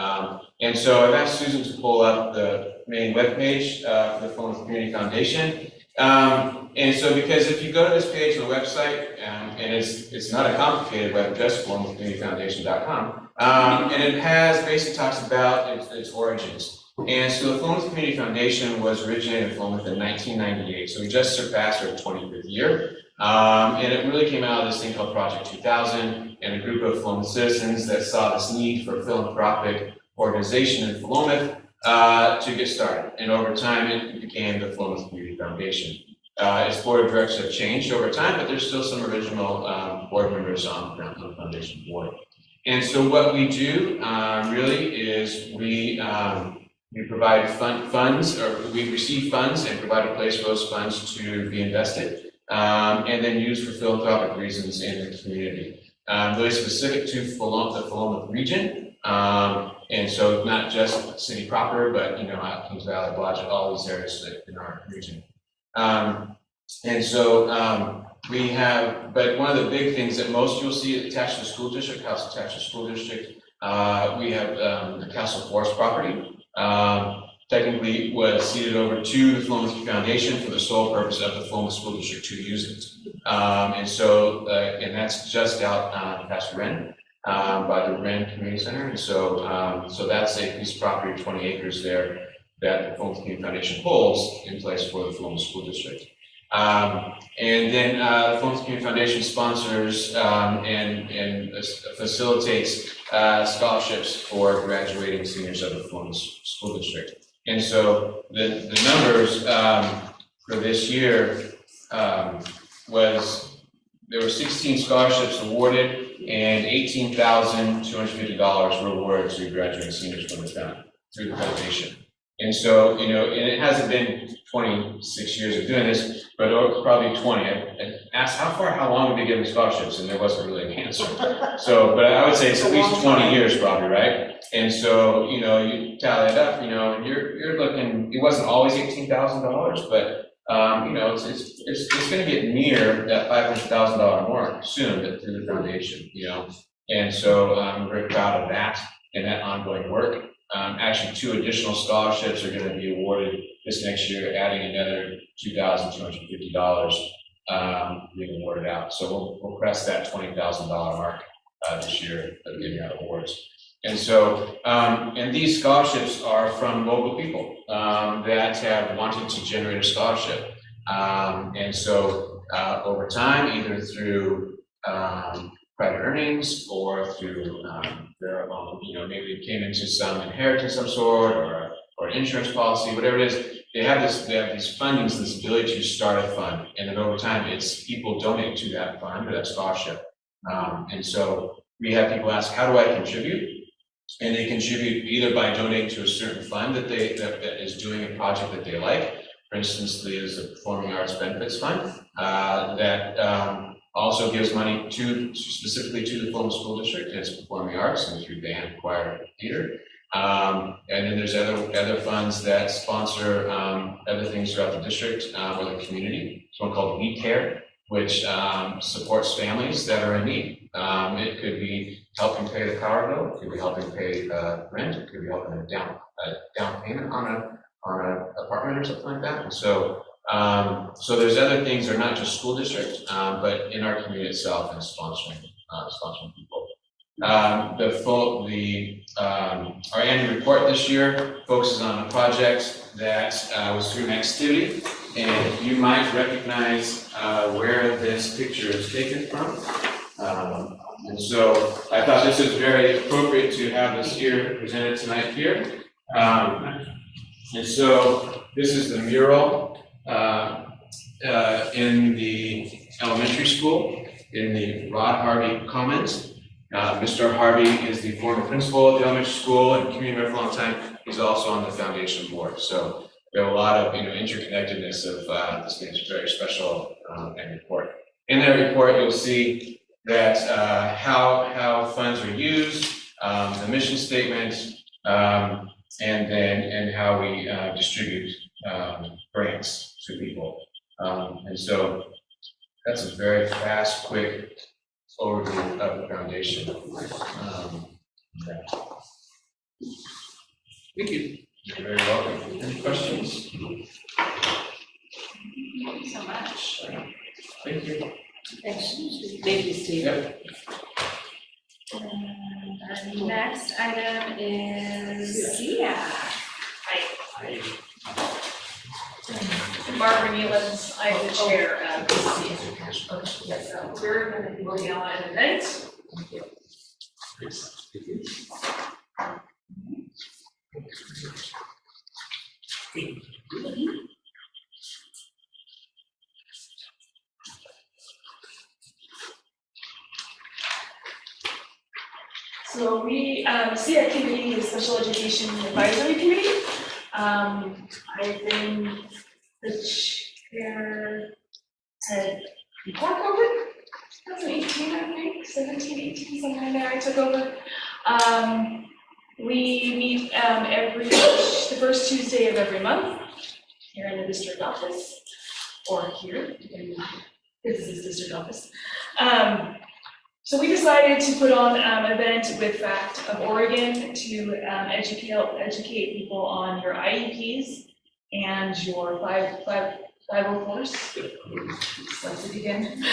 And so I've asked Susan to pull up the main webpage for the Philomath Community Foundation. And so because if you go to this page on the website, and it's not a complicated web address, philomathcommunityfoundation.com, and it basically talks about its origins. And so the Philomath Community Foundation was originated in Philomath in 1998, so we just surpassed our 25th year. And it really came out of this thing called Project 2000, and a group of Philomath citizens that saw this need for a philanthropic organization in Philomath to get started. And over time, it became the Philomath Community Foundation. Its board of directors have changed over time, but there's still some original board members on the foundation board. And so what we do really is we provide funds, or we receive funds and provide a place for those funds to be invested. and then used for philanthropic reasons in the community. Really specific to the Philomath region, and so not just city proper, but Kings Valley, Blodgett, all these areas in our region. And so we have, but one of the big things that most you'll see attached to the school district, house attached to the school district, we have the Castle Forest property. Technically was ceded over to the Philomath Foundation for the sole purpose of the Philomath School District to use it. And so, and that's just out past Wren, by the Wren Community Center. And so, so that's a piece of property, 20 acres there, that the Philomath Community Foundation holds in place for the Philomath School District. And then the Philomath Community Foundation sponsors and facilitates scholarships for graduating seniors of the Philomath School District. And so the numbers for this year was, there were 16 scholarships awarded and $18,250 were awarded to graduating seniors from the through the foundation. And so, and it hasn't been 26 years of doing this, but probably 20. I asked how long have they given scholarships, and there wasn't really an answer. So, but I would say it's at least 20 years probably, right? And so, you tally it up, and you're looking, it wasn't always $18,000, but it's going to get near that $500,000 mark soon through the foundation, And so I'm very proud of that and that ongoing work. Actually, 2 additional scholarships are going to be awarded this next year, adding another $2,250 being awarded out. So we'll press that $20,000 mark this year of giving out awards. And so, and these scholarships are from local people that have wanted to generate a scholarship. And so over time, either through private earnings or through their own, maybe it came into some inheritance of some sort or an insurance policy, whatever it is, they have these fundings, this ability to start a fund. And then over time, it's people donate to that fund or that scholarship. And so we have people ask, how do I contribute? And they contribute either by donating to a certain fund that is doing a project that they like. For instance, there's a Performing Arts Benefits Fund that also gives money specifically to the Philomath School District and its performing arts and through band, choir, theater. And then there's other funds that sponsor other things throughout the district or the community. There's one called We Care, which supports families that are in need. It could be helping pay the power bill, it could be helping pay rent, it could be helping a down payment on an apartment or something like that. And so, so there's other things that are not just school district, but in our community itself and sponsoring people. Our annual report this year focuses on a project that was through an activity, and you might recognize where this picture is taken from. And so I thought this is very appropriate to have this here presented tonight here. And so this is the mural in the elementary school in the Rod Harvey Commons. Mr. Harvey is the former principal of the elementary school and community member for a long time. He's also on the foundation board. So we have a lot of interconnectedness of this being very special and report. In that report, you'll see that how funds are used, the mission statement, and how we distribute grants to people. And so that's a very fast, quick overview of the foundation. Thank you. You're very welcome. Any questions? Thank you so much. Thank you. Thanks. Thank you, Steve. Yep. And our next item is Sia. Barbara Newlands, I'm the chair of the CSU. So we're going to be looking at an event. So we, SEA Committee is Special Education Advisory Committee. I've been the chair had Park over 2018, I think, 17, 18, somewhere in there, I took over. We meet the first Tuesday of every month here in the district office, or here, this is his district office. So we decided to put on an event with FACT of Oregon to educate people on your IEPs and your 504s. That's it again.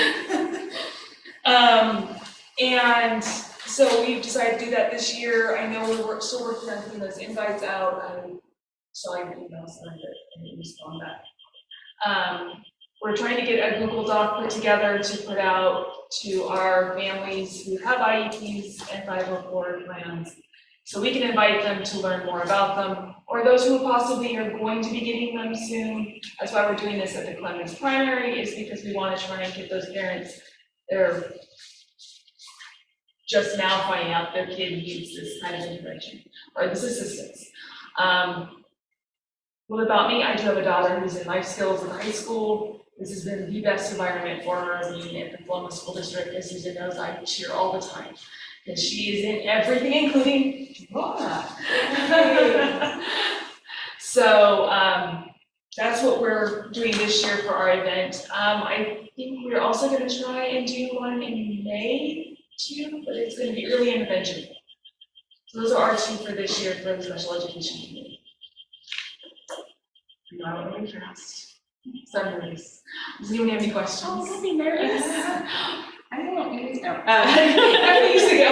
And so we've decided to do that this year. I know we're still working on putting those invites out. I saw your emails and I didn't respond back. We're trying to get a Google Doc put together to put out to our families who have IEPs and 504 plans, so we can invite them to learn more about them, or those who possibly are going to be getting them soon. That's why we're doing this at the Clemens Primary, is because we want to try and get those parents that are just now finding out their kid needs this kind of intervention or this assistance. What about me? I do have a daughter who's in life skills in high school. This has been the best environment for her being at the Paloma School District. As Susan knows, I cheer all the time because she is in everything, including Laura. So that's what we're doing this year for our event. I think we're also going to try and do one in May too, but it's going to be early intervention. So those are our two for this year for the special education community. I went really fast. Summaries. Does anyone have any questions? Oh, don't be nervous. I don't use them. I'm used to go.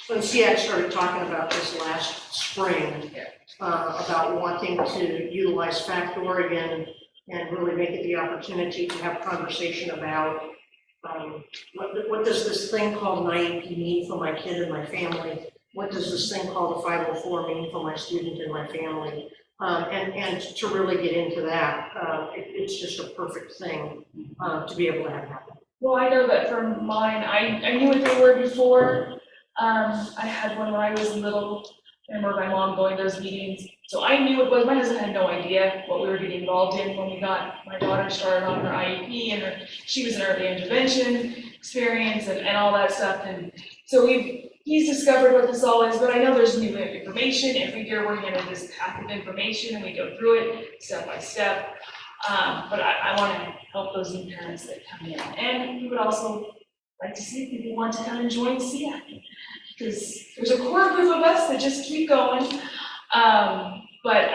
When SEAC started talking about this last spring, about wanting to utilize FACT Oregon and really make it the opportunity to have conversation about what does this thing called an IEP mean for my kid and my family? What does this thing called a 504 mean for my student and my family? And to really get into that, it's just a perfect thing to be able to have happen. Well, I know that from mine, I knew what they were before. I had one when I was little. I remember my mom going to those meetings. So I knew it was. My husband had no idea what we were getting involved in when we got my daughter started on her IEP, and she was in early intervention experience and all that stuff. And so he's discovered what this all is, but I know there's new information. Every year we're handed this pack of information and we go through it step by step. But I want to help those new parents that come in. And we would also like to see if people want to come and join SEAC, because there's a core group of us that just keep going. But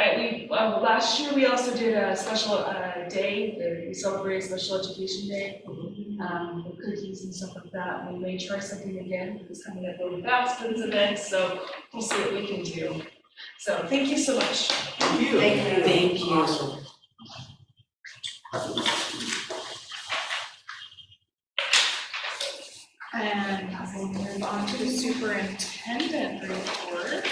last year we also did a special day where we celebrated Special Education Day, with cookies and stuff like that. We may try something again. It's coming up really fast for this event, so we'll see what we can do. So thank you so much. Thank you. Thank you. Awesome. And we'll move on to the superintendent report.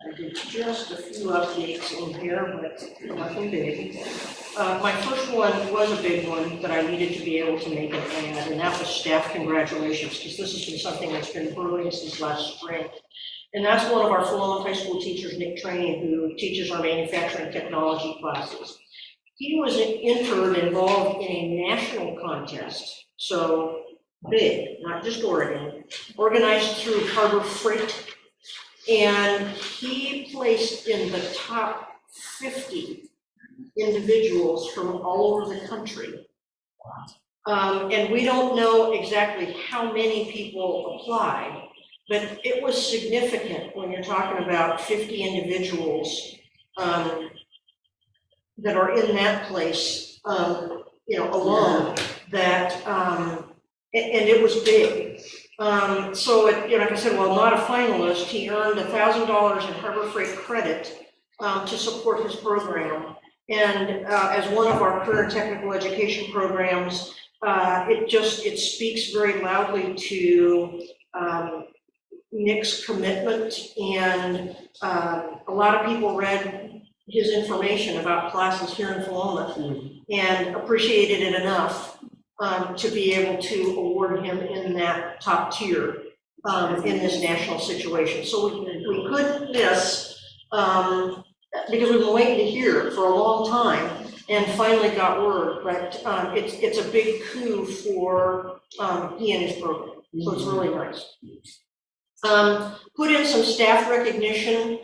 I did just a few updates in here, but nothing big. My first one was a big one, but I needed to be able to make an ad, and that was staff congratulations, because this has been something that's been brewing since last spring. And that's one of our Philomath High School teachers, Nick Trainey, who teaches our manufacturing technology classes. He was involved in a national contest, so big, not just Oregon, organized through Harbor Freight. And he placed in the top 50 individuals from all over the country. And we don't know exactly how many people applied, but it was significant when you're talking about 50 individuals that are in that place, alone, that, and it was big. So, like I said, while not a finalist, he earned $1,000 in Harbor Freight credit to support his program. And as one of our career technical education programs, it speaks very loudly to Nick's commitment. And a lot of people read his information about classes here in Philomath and appreciated it enough to be able to award him in that top tier in this national situation. So we couldn't miss because we've been waiting to hear for a long time and finally got word, but it's a big coup for he and his program, so it's really nice. Put in some staff recognition.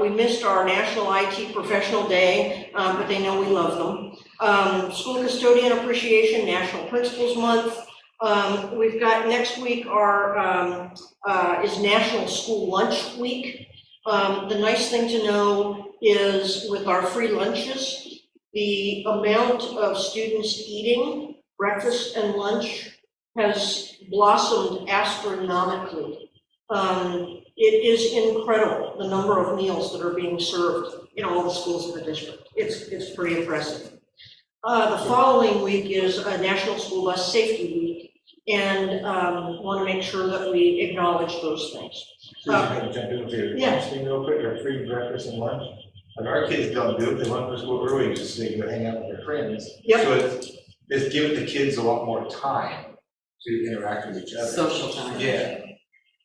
We missed our National IT Professional Day, but they know we love them. School Custodian Appreciation, National Principals Month. We've got next week is National School Lunch Week. The nice thing to know is with our free lunches, the amount of students eating breakfast and lunch has blossomed astronomically. It is incredible, the number of meals that are being served in all the schools in the district. It's pretty impressive. The following week is a National School Bus Safety Week, and want to make sure that we acknowledge those things. So you're gonna jump into your lunch thing real quick, or free breakfast and lunch? Like our kids don't do it, they want to school early just so they can go hang out with their friends. Yep. So it's giving the kids a lot more time to interact with each other. Social time. Yeah.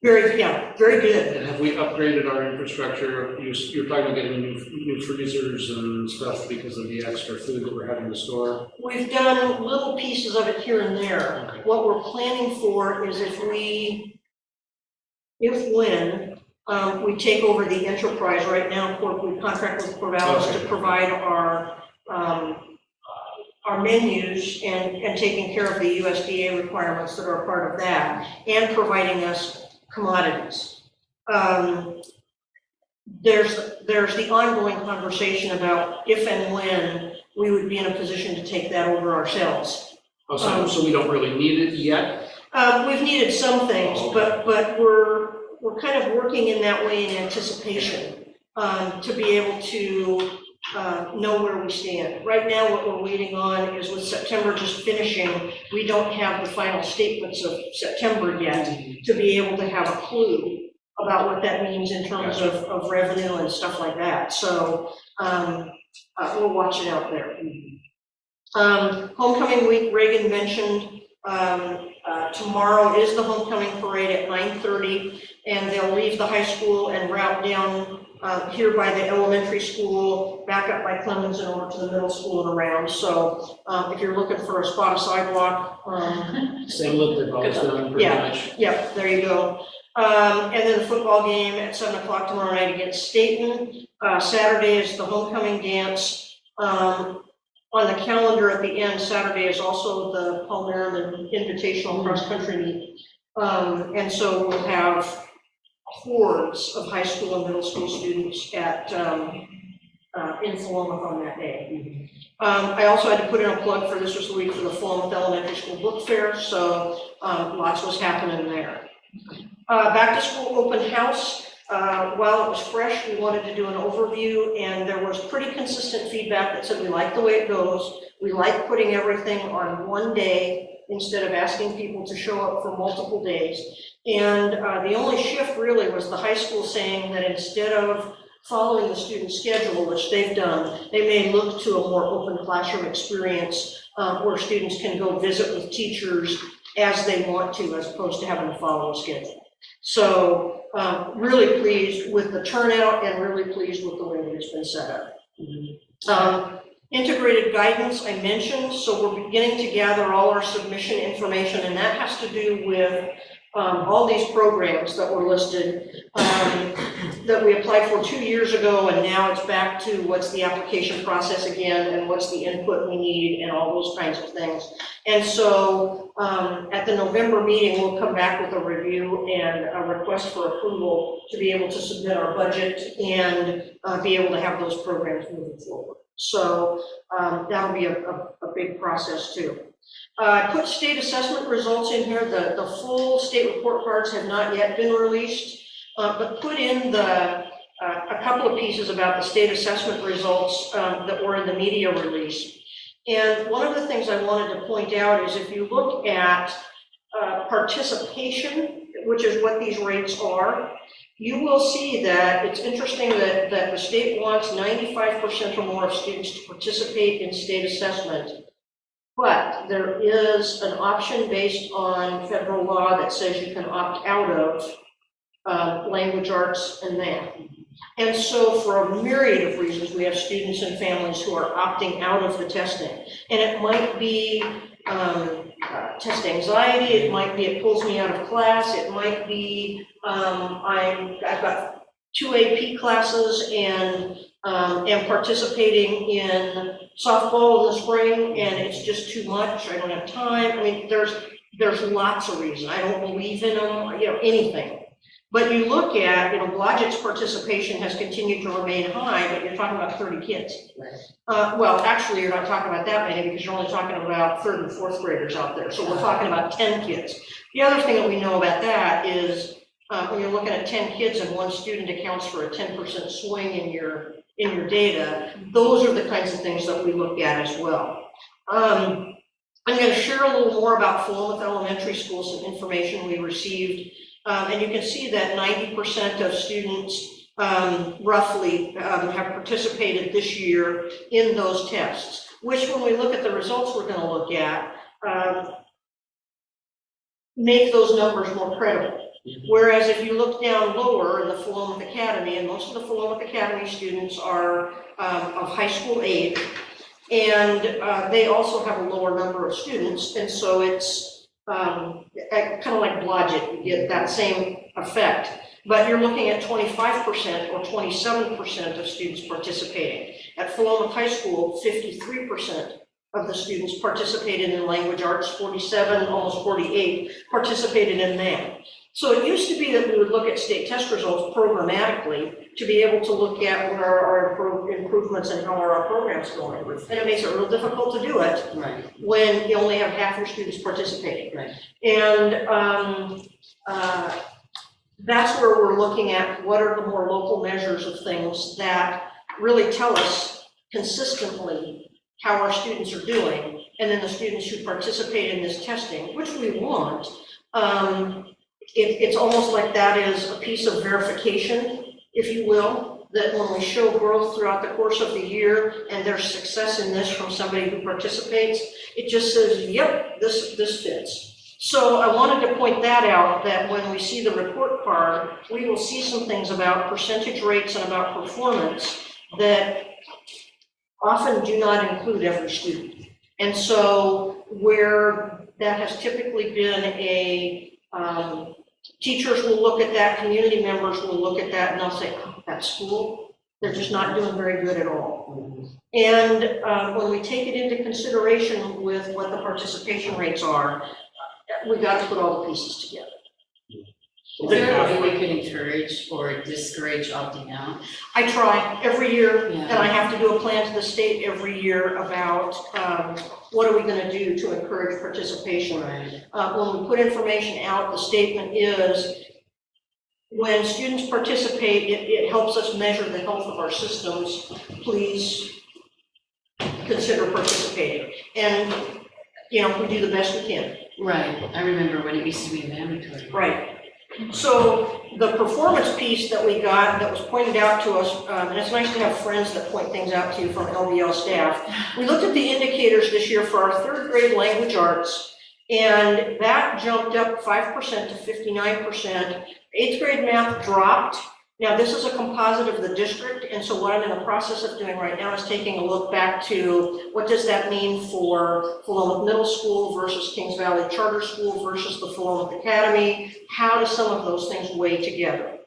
Very good. And have we upgraded our infrastructure? You're talking about getting new freezers and stuff because of the extra food that we're having to store? We've done little pieces of it here and there. Okay. What we're planning for is when we take over the enterprise. Right now, we contract with Corvallis to provide our menus and taking care of the USDA requirements that are part of that, and providing us commodities. There's the ongoing conversation about if and when we would be in a position to take that over ourselves. Oh, so we don't really need it yet? We've needed some things, but we're kind of working in that way in anticipation, to be able to know where we stand. Right now, what we're waiting on is with September just finishing, we don't have the final statements of September yet to be able to have a clue about what that means in terms of revenue and stuff like that. So we're watching out there. Homecoming week, Reagan mentioned, tomorrow is the homecoming parade at 9:30, and they'll leave the high school and route down here by the elementary school, back up by Clemens and over to the middle school and around. So if you're looking for a spot of sidewalk. Same look they've always done pretty much. Yeah, there you go. And then the football game at 7 o'clock tomorrow night against Staten. Saturday is the homecoming dance. On the calendar at the end, Saturday is also the Paul Merriman Invitational Cross Country Meet. And so we'll have hordes of high school and middle school students at in Philomath on that day. I also had to put in a plug for this week for the Philomath Elementary School Book Fair, so lots was happening there. Back to school open house. While it was fresh, we wanted to do an overview, and there was pretty consistent feedback that said we like the way it goes. We like putting everything on one day instead of asking people to show up for multiple days. And the only shift really was the high school saying that instead of following the student schedule, which they've done, they may look to a more open classroom experience where students can go visit with teachers as they want to, as opposed to having to follow a schedule. So really pleased with the turnout and really pleased with the way that it's been set up. Integrated guidance I mentioned, so we're beginning to gather all our submission information, and that has to do with all these programs that were listed that we applied for 2 years ago, and now it's back to what's the application process again, and what's the input we need, and all those kinds of things. And so at the November meeting, we'll come back with a review and a request for approval to be able to submit our budget and be able to have those programs moving forward. So that'll be a big process too. I put state assessment results in here. The full state report cards have not yet been released, but put in a couple of pieces about the state assessment results that were in the media release. And one of the things I wanted to point out is if you look at participation, which is what these rates are, you will see that it's interesting that the state wants 95% or more of students to participate in state assessment. But there is an option based on federal law that says you can opt out of language arts and math. And so for a myriad of reasons, we have students and families who are opting out of the testing. And it might be test anxiety, it might be it pulls me out of class, it might be I've got 2 AP classes and am participating in softball in the spring and it's just too much, I don't have time. I mean, there's lots of reasons. I don't believe in them, anything. But you look at, Blodgett's participation has continued to remain high, but you're talking about 30 kids. Well, actually, you're not talking about that many because you're only talking about 3rd and 4th graders out there. So we're talking about 10 kids. The other thing that we know about that is when you're looking at 10 kids and one student accounts for a 10% swing in your data, those are the kinds of things that we look at as well. I'm going to share a little more about Philomath Elementary School, some information we received. And you can see that 90% of students roughly have participated this year in those tests, which when we look at the results we're going to look at, make those numbers more credible. Whereas if you look down lower in the Philomath Academy, and most of the Philomath Academy students are of high school age, and they also have a lower number of students, and so it's kind of like Blodgett, you get that same effect. But you're looking at 25% or 27% of students participating. At Philomath High School, 53% of the students participated in language arts, 47, almost 48 participated in math. So it used to be that we would look at state test results programmatically to be able to look at what are our improvements and how are our programs going. And it makes it real difficult to do it when you only have half your students participating. And that's where we're looking at what are the more local measures of things that really tell us consistently how our students are doing. And then the students who participate in this testing, which we want, it's almost like that is a piece of verification, if you will, that when we show growth throughout the course of the year and there's success in this from somebody who participates, it just says, yep, this fits. So I wanted to point that out, that when we see the report card, we will see some things about percentage rates and about performance that often do not include every student. And so where that has typically been a teachers will look at that, community members will look at that, and they'll say, oh, that school, they're just not doing very good at all. And when we take it into consideration with what the participation rates are, we got to put all the pieces together. Is there a way we could encourage or discourage opting out? I try every year, Yeah. and I have to do a plan to the state every year about what are we going to do to encourage participation. When we put information out, the statement is, when students participate, it helps us measure the health of our systems. Please consider participating. And, we do the best we can. Right, I remember when it used to be mandatory. Right. So the performance piece that we got that was pointed out to us, and it's nice to have friends that point things out to you from LBL staff. We looked at the indicators this year for our 3rd grade language arts, and that jumped up 5% to 59%. 8th grade math dropped. Now this is a composite of the district, and so what I'm in the process of doing right now is taking a look back to what does that mean for Philomath Middle School versus Kings Valley Charter School versus the Philomath Academy. How do some of those things weigh together?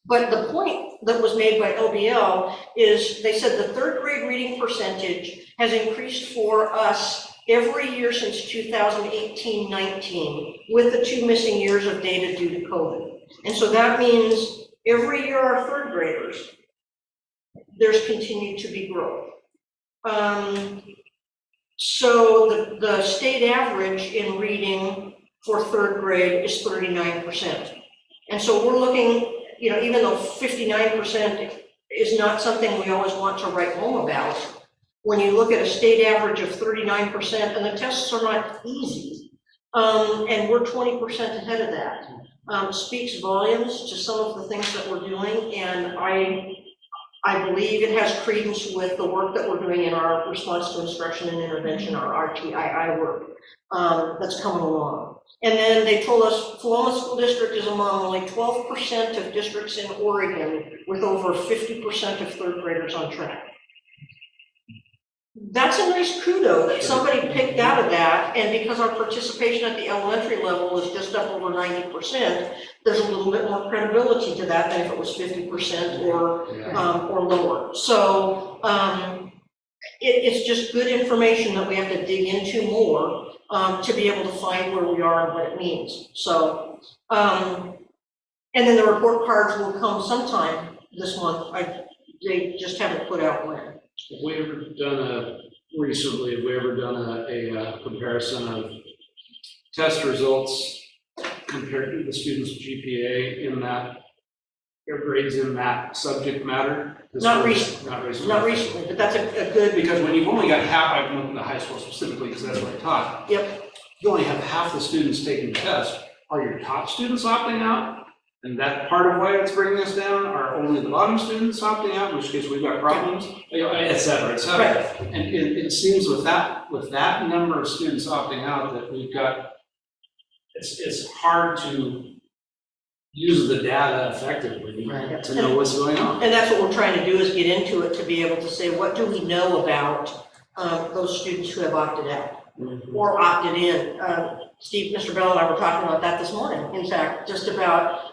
But the point that was made by LBL is they said the 3rd grade reading percentage has increased for us every year since 2018-19, with the 2 missing years of data due to COVID. And so that means every year our 3rd graders, there's continued to be growth. So the state average in reading for 3rd grade is 39%. And so we're looking, even though 59% is not something we always want to write home about, when you look at a state average of 39%, and the tests are not easy, and we're 20% ahead of that. Speaks volumes to some of the things that we're doing, and I believe it has credence with the work that we're doing in our response to instruction and intervention, our RTII work, that's coming along. And then they told us Paloma School District is among only 12% of districts in Oregon with over 50% of third graders on track. That's a nice kudo that somebody picked out of that, and because our participation at the elementary level is just up over 90%, there's a little bit more credibility to that than if it was 50% or lower. So it's just good information that we have to dig into more to be able to find where we are and what it means. So, and then the report cards will come sometime this month. They just haven't put out when. Have we ever done a comparison of test results compared to the student's GPA in that, their grades in that subject matter? Not recently, but that's a good. Because when you've only got half, I've looked in the high school specifically because that's what I taught. Yep. You only have half the students taking the test. Are your top students opting out? And that part of why it's bringing us down, are only the bottom students opting out, in which case we've got problems, et cetera, et cetera. Right. And it seems with that number of students opting out that we've got, it's hard to use the data effectively to know what's going on. And that's what we're trying to do, is get into it to be able to say, what do we know about those students who have opted out or opted in? Mr. Bell and I were talking about that this morning, in fact, just about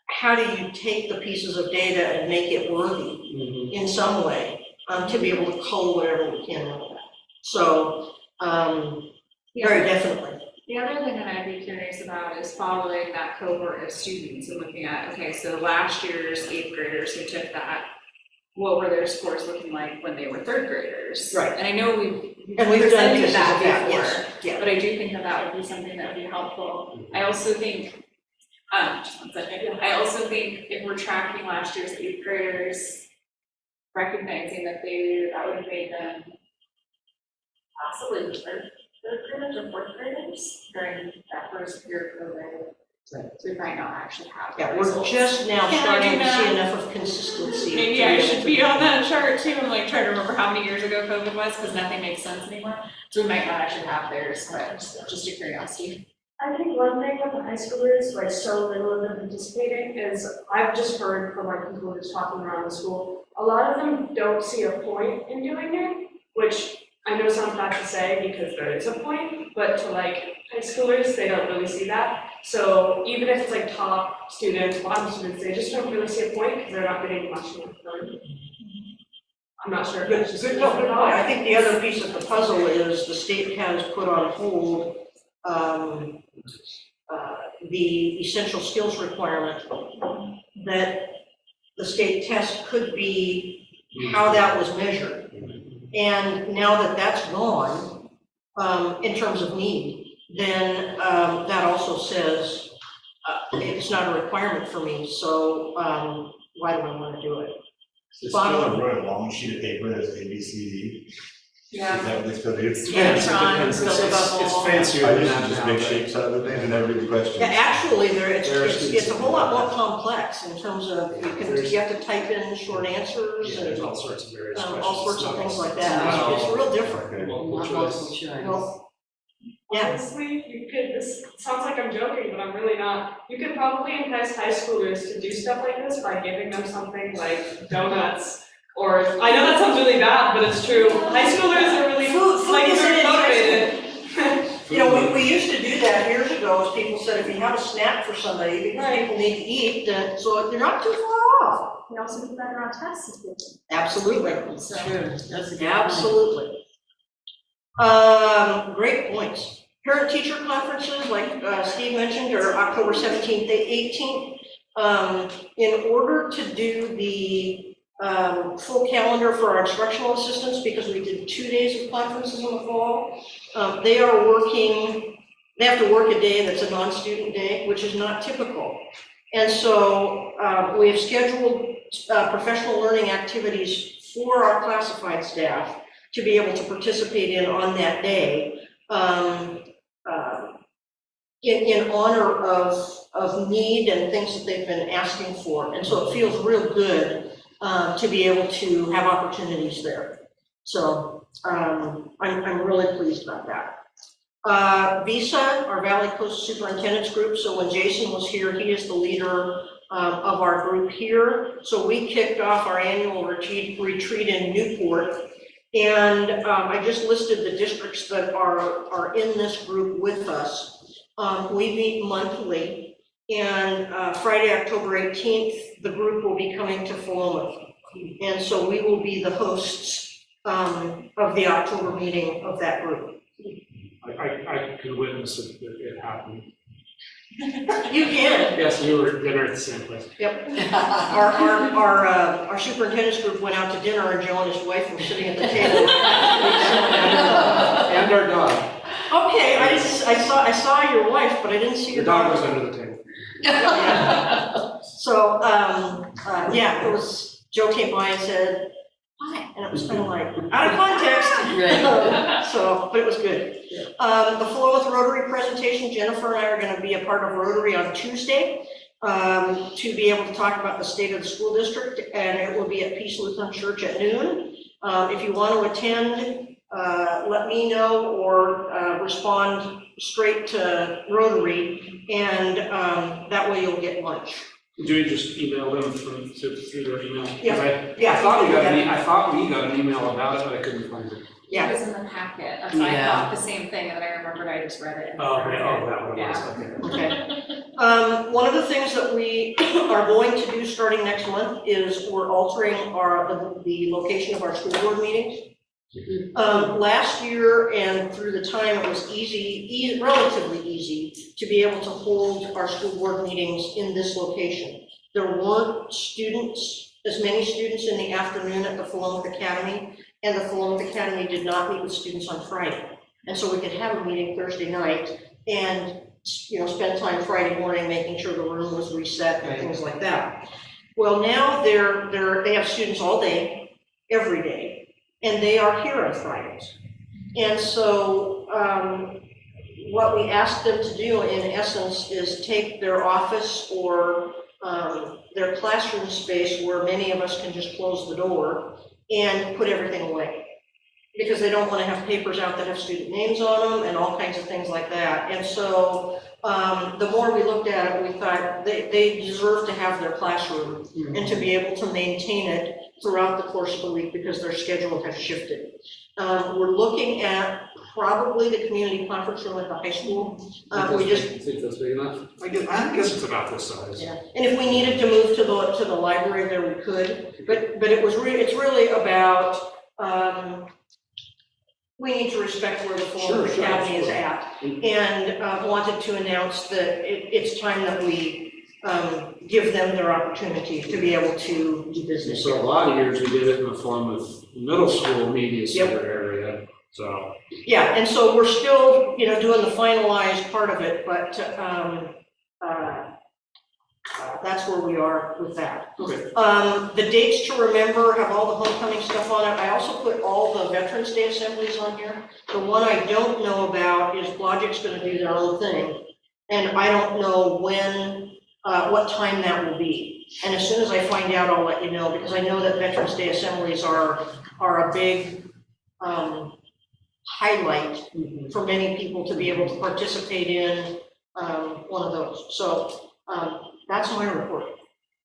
how do you take the pieces of data and make it worthy in some way to be able to cull whatever we can out of that. So, very definitely. The other thing that I'd be curious about is following that cohort of students and looking at, okay, so last year's 8th graders who took that, what were their scores looking like when they were 3rd graders? Right. And I know we've done pieces of that before, yes. Yeah. but I do think that would be something that would be helpful. I also think, just one second, I also think if we're tracking last year's 8th graders, recognizing that that would have made them possibly third graders or 4th graders during that first year of COVID. So we might not actually have. Yeah, we're just now starting to see enough of consistency. Maybe I should be on that chart too. I'm like trying to remember how many years ago COVID was, because nothing makes sense anymore. So we might not actually have theirs, but just a curiosity. I think one thing with the high schoolers, like so little of them participating, is I've just heard from like people just talking around the school, a lot of them don't see a point in doing it, which I know sounds bad to say because there is a point, but to like high schoolers, they don't really see that. So even if it's like top students, bottom students, they just don't really see a point because they're not getting much more done. I'm not sure if it's just. No, I think the other piece of the puzzle is the state has put on hold the essential skills requirement, that the state test could be how that was measured. And now that that's gone, in terms of need, then that also says it's not a requirement for me, so why do I want to do it? They still wrote a long sheet of paper that's ABCD. Yeah. Is that what they still do? It's fancier I than just that use now, big but- shapes out of the things and never read the questions. Yeah, actually, it's a whole lot more complex in terms of, you have to type in short answers Yeah, and there's all sorts of various questions. all sorts of things like It's not that. It's all real different. multiple Not choice. multiple choice. Well, yeah. Honestly, you could, this sounds like I'm joking, but I'm really not. You could probably entice high schoolers to do stuff like this by giving them something like donuts. Or, I know that sounds really bad, but it's true. High schoolers are really, Food like, is very an motivated. You know, we used to do that years ago, as people said, if you have a snack for somebody, because people need to eat, then, so you're not too far off. We also do better on tests. Absolutely. True, that's a good point. Absolutely. Great points. Parent-teacher conferences, like Steve mentioned, are October 17th, 18th. In order to do the full calendar for our instructional assistants, because we did 2 days of conferences in the fall, they have to work a day that's a non-student day, which is not typical. And so we have scheduled professional learning activities for our classified staff to be able to participate in on that day, in honor of need and things that they've been asking for. And so it feels real good to be able to have opportunities there. So I'm really pleased about that. VISA, our Valley Coast Superintendent's Group, so when Jason was here, he is the leader of our group here. So we kicked off our annual retreat in Newport. And I just listed the districts that are in this group with us. We meet monthly, and Friday, October 18th, the group will be coming to Philomath. And so we will be the hosts of the October meeting of that group. I can witness it happened. You can. Yes, we were at dinner at the same place. Yep. Our superintendent's group went out to dinner, and Joe and his wife were sitting at the table. And our dog. Okay, I saw your wife, but I didn't see The your dog dog. was under the table. So, yeah, it was, Joe came by and said, hi, and it was kind of like, out of context. Right. So, but it was good. The Philomath Rotary presentation, Jennifer and I are gonna be a part of Rotary on Tuesday, to be able to talk about the state of the school district, and it will be at Peace Lutheran Church at noon. If you want to attend, let me know, or respond straight to Rotary, and that way you'll get lunch. Do you just email them through their email? 'Cause Yeah. I thought we got an email about it, but I couldn't find it. Yeah. It was in the packet, that's why I Yeah. thought the same thing, and then I remembered I just read it. Oh, okay, that one was, okay. Okay. One of the things that we are going to do starting next month is we're altering the location of our school board meetings. Last year and through the time, it was relatively easy to be able to hold our school board meetings in this location. There weren't as many students in the afternoon at the Philomath Academy, and the Philomath Academy did not meet with students on Friday. And so we could have a meeting Thursday night and, spend time Friday morning making sure the room was reset and things like that. Well, now they have students all day, every day, and they are here on Fridays. And so what we asked them to do in essence is take their office or their classroom space where many of us can just close the door and put everything away. Because they don't want to have papers out that have student names on them and all kinds of things like that. And so the more we looked at it, we thought they deserve to have their classroom and to be able to maintain it throughout the course of the week because their schedule has shifted. We're looking at probably the community conference room at the high school. You think that's big enough? I guess it's about this size. Yeah, and if we needed to move to the library there, we could. But it's really about we need to respect where the Philomath Academy is at, and wanted to announce that it's time that we give them their opportunity to be able to do business. So a lot of years we did it in the Philomath Middle School Media Center area, so. Yeah, and so we're still, doing the finalized part of it, but that's where we are with that. Okay. The dates to remember have all the homecoming stuff on it. I also put all the Veterans Day assemblies on here. The one I don't know about is Blodgett's going to do their own thing, and I don't know what time that will be. And as soon as I find out, I'll let you know, because I know that Veterans Day assemblies are a big highlight for many people to be able to participate in one of those. So that's my report.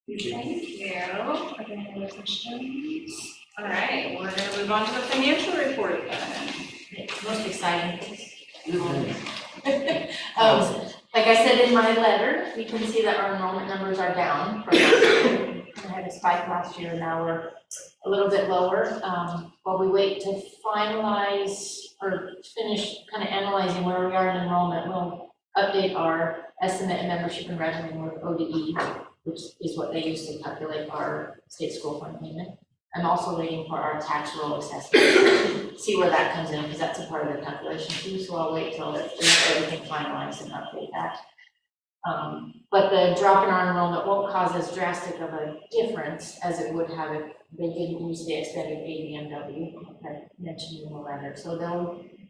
Thank you. Are there any other questions? All right, we're gonna move on to the financial report then. Most exciting. Like I said in my letter, you can see that our enrollment numbers are down from last year. We had a spike last year, now we're a little bit lower. While we wait to finalize or finish kind of analyzing where we are in enrollment, we'll update our estimate and membership and revenue with ODE, which is what they use to calculate our state school fund payment. I'm also waiting for our tax roll assessment, see where that comes in, because that's a part of the calculation too, so I'll wait till everything finalized and update that. But the drop in our enrollment won't cause as drastic of a difference as it would have if they didn't use the expanded ADMW, like I mentioned in the letter. So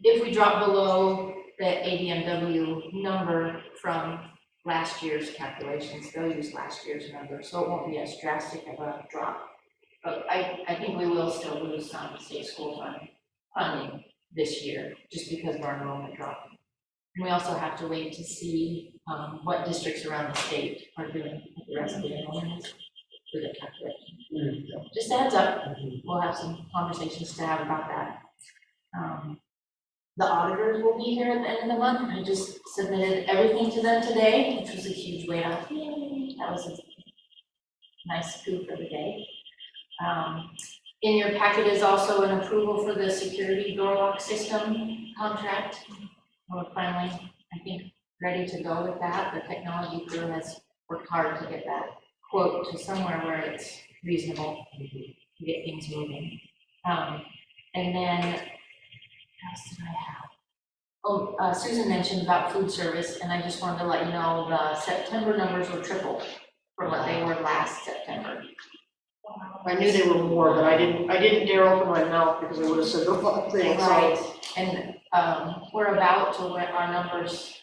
if we drop below the ADMW number from last year's calculations, they'll use last year's number, so it won't be as drastic of a drop. But I think we will still lose some state school funding this year, just because of our enrollment drop. And we also have to wait to see what districts around the state are doing with the rest of the enrollment for the calculation. So just a heads up, we'll have some conversations to have about that. The auditors will be here at the end of the month. I just submitted everything to them today, which was a huge weight off. Yay. That was a nice scoop of the day. In your packet is also an approval for the security door lock system contract. We're finally, I think, ready to go with that. The technology crew has worked hard to get that quote to somewhere where it's reasonable to get things moving. And then, what else did I have? Oh, Susan mentioned about food service, and I just wanted to let you know the September numbers were triple from what they were last September. I knew they were more, but I didn't dare open my mouth because I would have said the wrong thing. Right, and we're about to, our numbers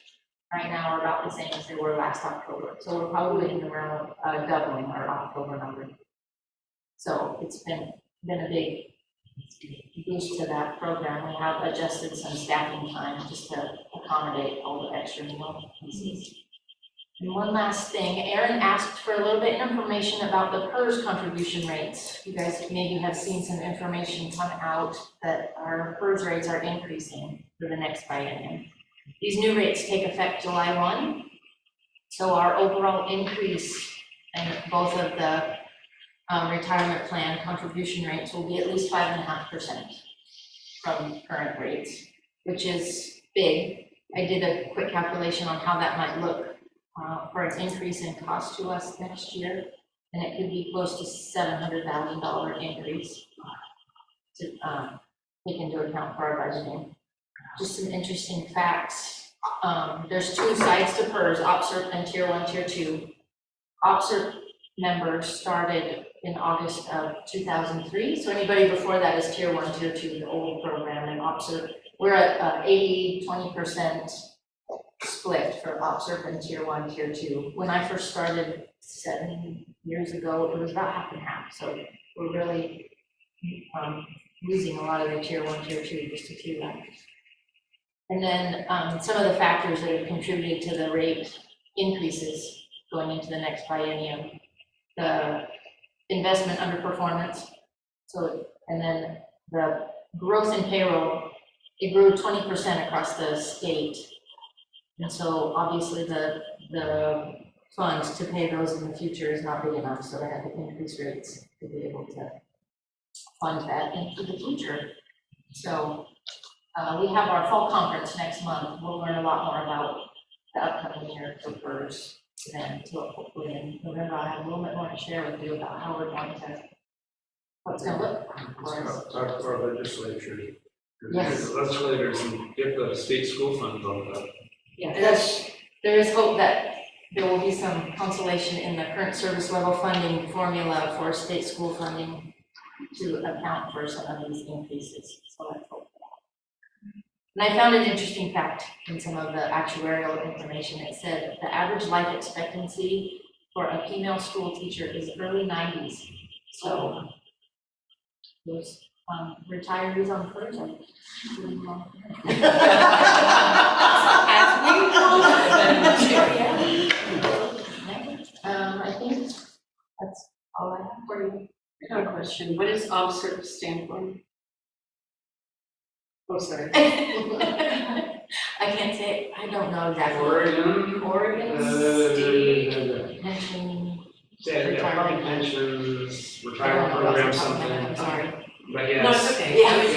right now are about the same as they were last October. So we're probably in around doubling our October number. So it's been a big boost to that program. We have adjusted some staffing time just to accommodate all the extra meal pieces. And one last thing, Erin asked for a little bit of information about the PERS contribution rates. You guys maybe have seen some information come out that our PERS rates are increasing for the next biennium. These new rates take effect July 1. So our overall increase in both of the retirement plan contribution rates will be at least 5.5% from current rates, which is big. I did a quick calculation on how that might look for an increase in cost to us next year, and it could be close to $700,000 increase to take into account for our budgeting. Just some interesting facts. There's two sides to PERS, OPSRP and Tier 1, Tier 2. OPSRP members started in August of 2003, so anybody before that is Tier 1, Tier 2, the old program, and OPSRP. We're at 80-20% split for OPSRP and Tier 1, Tier 2. When I first started 7 years ago, it was about half and half. So we're really losing a lot of the Tier 1, Tier 2 just to few left. And then some of the factors that have contributed to the rate increases going into the next biennium, the investment underperformance. So, and then the growth in payroll, it grew 20% across the state. And so obviously the funds to pay those in the future is not big enough, so they have to increase rates to be able to fund that into the future. So we have our fall conference next month. We'll learn a lot more about the upcoming year for PERS. Then so hopefully in November I'll have a little bit more to share with you about how we're going to, what's going to look for us. Talk to our legislature. Yes. The legislators and get the state school fund bumped up. Yeah, there is hope that there will be some consolation in the current service level funding formula for state school funding to account for some of these increases. So let's hope. And I found an interesting fact in some of the actuarial information. It said the average life expectancy for a female school teacher is early 90s. So those retirees on PERS are doing well. I think that's all I have for you. I have a question. What does OPSRP stand for? Oh, sorry. I can't say, I don't know exactly. Oregon State Pension. Public pensions, retirement program, something. I'm sorry. But yes. No, it's okay.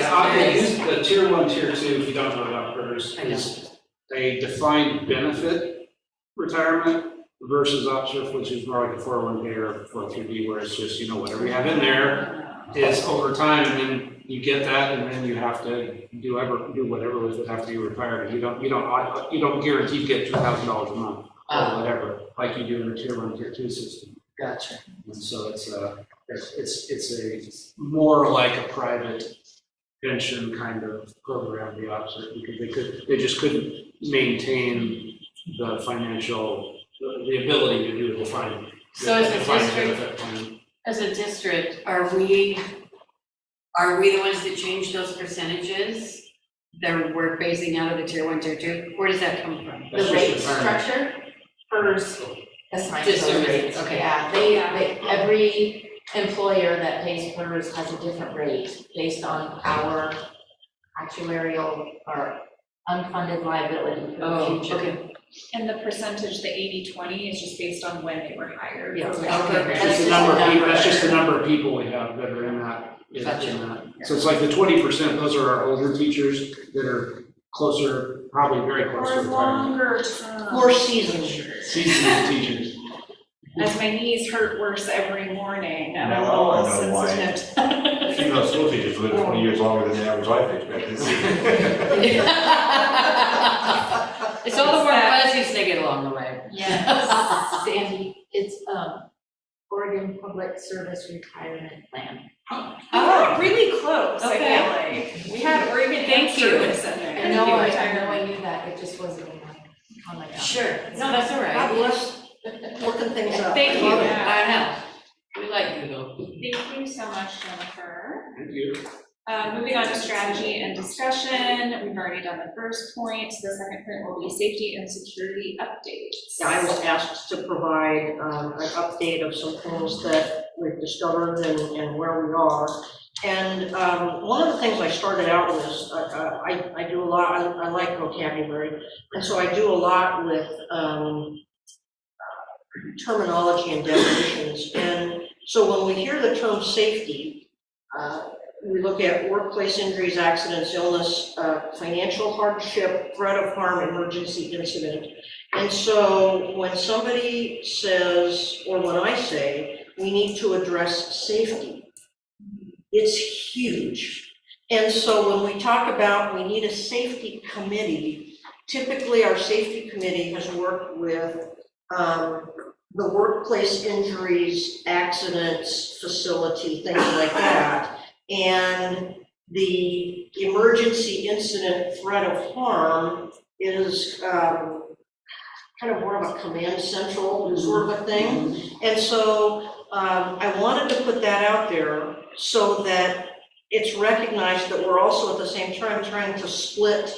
I use the Tier 1, Tier 2, if you don't know about PERS, is a defined benefit retirement versus OPSRF, which is more like a 401k or 403b, where it's just, whatever you have in there is over time, and then you get that, and then you have to do whatever with it after you retire. You don't guarantee you get $2,000 a month or whatever, like you do in the Tier 1, Tier 2 system. Gotcha. And so it's a more like a private pension kind of program, the opposite, because they just couldn't maintain the financial, the ability to do a defined. So is the defined district, benefit plan. As a district, are we the ones that change those percentages? That we're phasing out of the tier 1, tier 2? Where does that come from? The rate structure, PERS, that's my. Just the rate, okay. Yeah, every employer that pays PERS has a different rate based on our actuarial or unfunded liability for the future. Okay. And the percentage, the 80-20, is just based on when they were hired. Yeah. Okay. That's just the number of people, that's just the number of people we have that are in that. So it's like the 20%, those are our older teachers that are closer, probably very close to Or retirement. longer term. More seasoned. Seasoned teachers. As my knees hurt worse every morning, I'm a Now I little know why. sensitive. Female school teachers live 20 years longer than the average life expectancy. It's all the more fuzzies they get along the way. Yeah, Sandy, it's, Oregon Public Service Retirement Plan. Oh, really close, I Okay. feel like. We had Oregon Thank you. Service in there. I know I knew that, it just wasn't on my. Sure, no, that's all right. God bless, looking things up. Thank I you. love it. I know. We like Google. Thank you so much, Jennifer. Thank you. Moving on to strategy and discussion, we've already done the first point. The second point will be safety and security updates. Yeah, I was asked to provide an update of some things that we've discovered and where we are. And one of the things I started out with, I do a lot, I like vocabulary, and so I do a lot with terminology and definitions. And so when we hear the term safety, we look at workplace injuries, accidents, illness, financial hardship, threat of harm, emergency incident. And so when somebody says, or when I say, we need to address safety, it's huge. And so when we talk about we need a safety committee, typically our safety committee has worked with the workplace injuries, accidents, facility, things like that. And the emergency incident threat of harm is kind of more of a command central sort of a thing. And so I wanted to put that out there so that it's recognized that we're also at the same time trying to split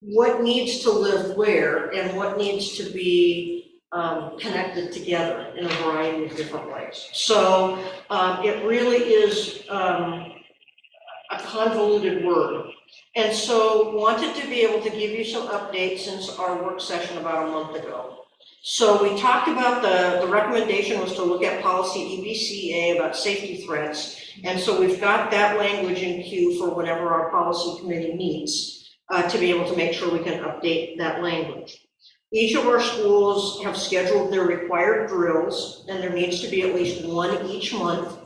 what needs to live where and what needs to be connected together in a variety of different ways. So it really is a convoluted word. And so wanted to be able to give you some updates since our work session about a month ago. So we talked about the recommendation was to look at policy EBCA about safety threats. And so we've got that language in queue for whenever our policy committee meets to be able to make sure we can update that language. Each of our schools have scheduled their required drills, and there needs to be at least one each month.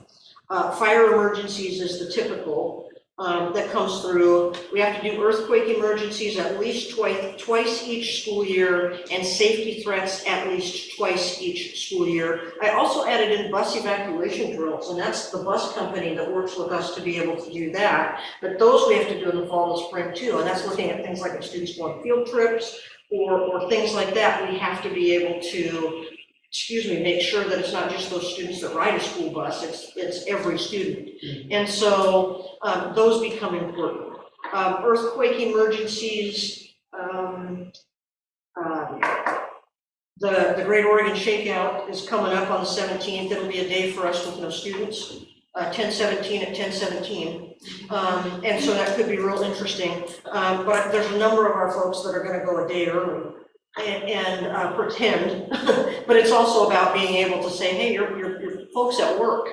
Fire emergencies is the typical that comes through. We have to do earthquake emergencies at least twice each school year, and safety threats at least twice each school year. I also added in bus evacuation drills, and that's the bus company that works with us to be able to do that. But those we have to do in the fall and spring too, and that's looking at things like if students go on field trips or things like that. We have to be able to, make sure that it's not just those students that ride a school bus, it's every student. And so those become important. Earthquake emergencies, the Great Oregon Shakeout is coming up on the 17th. It'll be a day for us with no students, 10/17 at 10/17. And so that could be real interesting. But there's a number of our folks that are gonna go a day early and pretend, but it's also about being able to say, hey, your folks at work